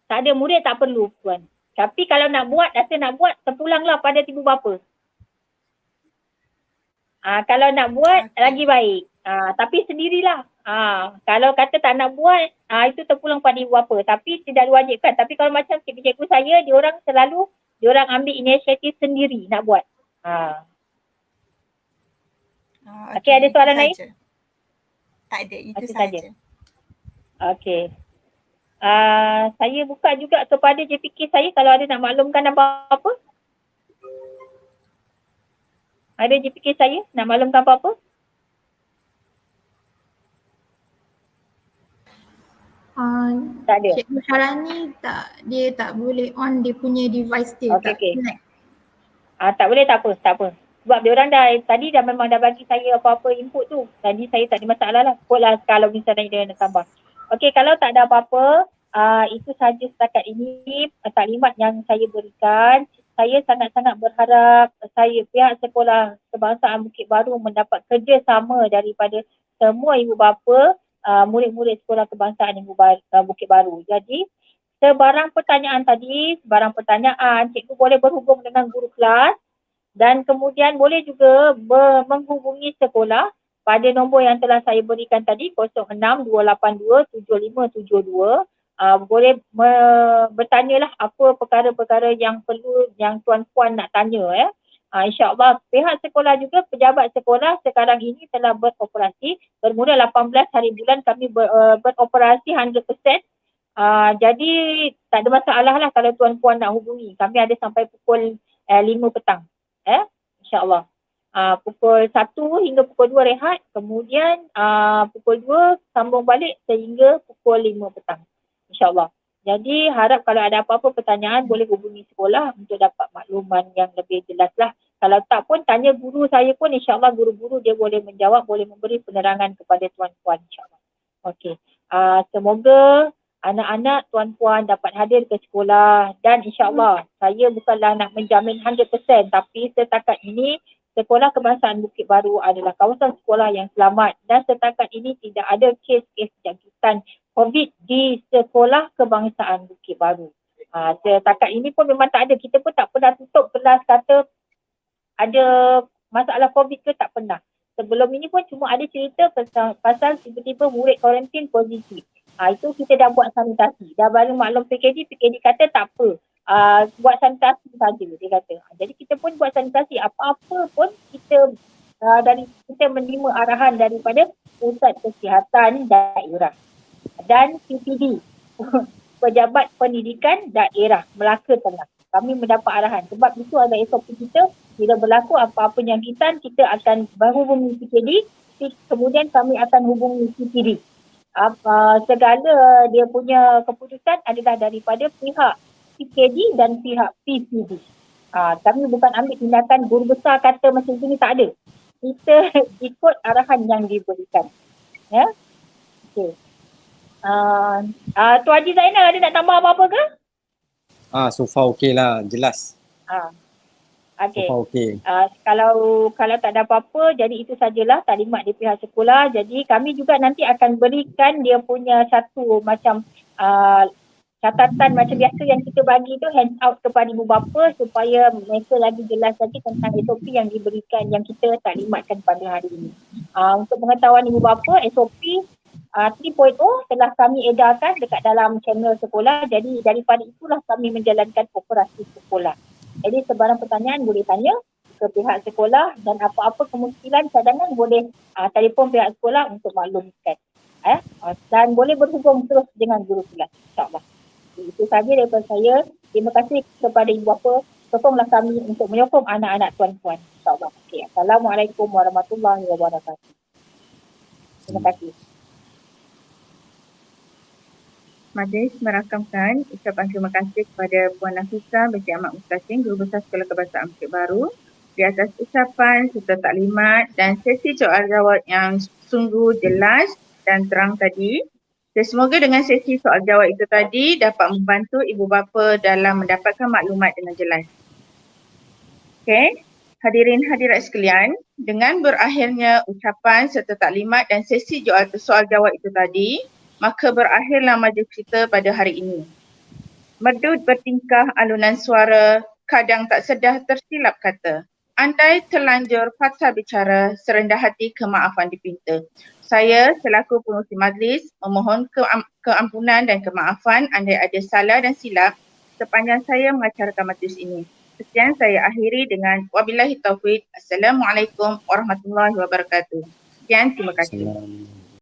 Tak ada, murid tak perlu Puan. Tapi kalau nak buat, terpulanglah pada ibu bapa. Kalau nak buat lagi baik. Tapi sendirilah. Kalau kata tak nak buat, itu terpulang pada ibu bapa. Tapi tidak diwajibkan. Tapi kalau macam cikgu-cikgu saya, diorang ambil inisiatif sendiri nak buat. Okey, ada soalan lain? Tak ada, itu saja. Okey. Saya buka juga kepada JPK saya kalau ada nak maklumkan apa-apa. Ada JPK saya nak maklumkan apa-apa? Tak ada. Cikgu Syarani dia tak boleh on dia punya device dia. Okey. Tak boleh, tak apa. Sebab diorang tadi memang dah bagi saya apa-apa input tu. Tadi saya tak ada masalah lah. Ikutlah kalau misalnya dia nak tambah. Okey, kalau tak ada apa-apa, itu saja setakat ini taklimat yang saya berikan. Saya sangat-sangat berharap pihak Sekolah Kebangsaan Bukit Baru mendapat kerjasama daripada semua ibu bapa, murid-murid Sekolah Kebangsaan Bukit Baru. Jadi, sebarang pertanyaan, cikgu boleh berhubung dengan guru kelas dan kemudian boleh juga menghubungi sekolah pada nombor yang telah saya berikan tadi 06-282-7572. Boleh bertanyalah apa perkara-perkara yang perlu yang tuan-puan nak tanya. InsyaAllah pihak sekolah juga, pejabat sekolah sekarang ini telah beroperasi. Bermula 18 hari bulan kami beroperasi 100%. Jadi tak ada masalah lah kalau tuan-puan nak hubungi. Kami ada sampai pukul 5 petang. InsyaAllah. Pukul 1 hingga pukul 2 rehat, kemudian pukul 2 sambung balik sehingga pukul 5 petang. InsyaAllah. Jadi harap kalau ada apa-apa pertanyaan boleh hubungi sekolah untuk dapat makluman yang lebih jelas lah. Kalau tak pun tanya guru saya pun, insyaAllah guru-guru dia boleh menjawab, boleh memberi penerangan kepada tuan-puan, insyaAllah. Okey. Semoga anak-anak tuan-puan dapat hadir ke sekolah dan insyaAllah saya bukanlah nak menjamin 100% tapi setakat ini Sekolah Kebangsaan Bukit Baru adalah kawasan sekolah yang selamat dan setakat ini tidak ada kes-kes jangkitan COVID di Sekolah Kebangsaan Bukit Baru. Setakat ini pun memang tak ada. Kita pun tak pernah tutup kelas kata ada masalah COVID ke, tak pernah. Sebelum ini pun cuma ada cerita pasal tiba-tiba murid kuarantin positif. Itu kita dah buat sanitasi. Dah bagi maklum PKD kata tak apa. Buat sanitasi saja dia kata. Jadi kita pun buat sanitasi. Apa-apa pun kita menerima arahan daripada Pusat Kesihatan Daerah dan PPD, Pejabat Pendidikan Daerah Melaka Tengah. Kami mendapat arahan sebab itu ada SOP kita. Bila berlaku apa-apa jangkitan, kita akan berhubungi PKD, kemudian kami akan hubungi PPD. Segala dia punya keputusan adalah daripada pihak PKD dan pihak PPD. Kami bukan ambil tindakan guru besar kata macam ini, tak ada. Kita ikut arahan yang diberikan. Ya. Okey. Tuan Haji Zainal ada nak tambah apa-apa ke? So far okey lah, jelas. Okey. So far okey. Kalau tak ada apa-apa, jadi itu sajalah taklimat di pihak sekolah. Jadi kami juga nanti akan berikan dia punya satu macam catatan macam biasa yang kita bagi tu hand out kepada ibu bapa supaya mereka lagi jelas lagi tentang SOP yang diberikan, yang kita taklimatkan pada hari ini. Untuk pengetahuan ibu bapa, SOP 3.0 telah kami edarkan dekat dalam channel sekolah. Jadi daripada itulah kami menjalankan operasi sekolah. Jadi sebarang pertanyaan boleh tanya ke pihak sekolah dan apa-apa kemungkinan cadangan boleh telefon pihak sekolah untuk maklumkan. Dan boleh berhubung terus dengan guru kelas, insyaAllah. Itu saja daripada saya. Terima kasih kepada ibu bapa. Sokonglah kami untuk menyokong anak-anak tuan-tuan, insyaAllah. Okay. Assalamualaikum warahmatullahi wabarakatuh. Terima kasih. Majlis merakamkan ucapan terima kasih kepada Puan Nafisah binti Ahmad Mustaqim, Guru Besar Sekolah Kebangsaan Bukit Baru di atas ucapan serta taklimat dan sesi soal jawab yang sungguh jelas dan terang tadi. Dan semoga dengan sesi soal jawab itu tadi dapat membantu ibu bapa dalam mendapatkan maklumat dengan jelas. Okey, hadirin hadirat sekalian, dengan berakhirnya ucapan serta taklimat dan sesi soal jawab itu tadi, maka berakhirlah majlis kita pada hari ini. Medud bertingkah alunan suara, kadang tak sedar tersilap kata. Andai terlanjur patah bicara, serendah hati kemaafan dipinta. Saya selaku pengurusi majlis memohon keampunan dan kemaafan andai ada salah dan silap sepanjang saya mengacarakan majlis ini. Sekian saya akhiri dengan wabillahi taufiq. Assalamualaikum warahmatullahi wabarakatuh. Sekian, terima kasih.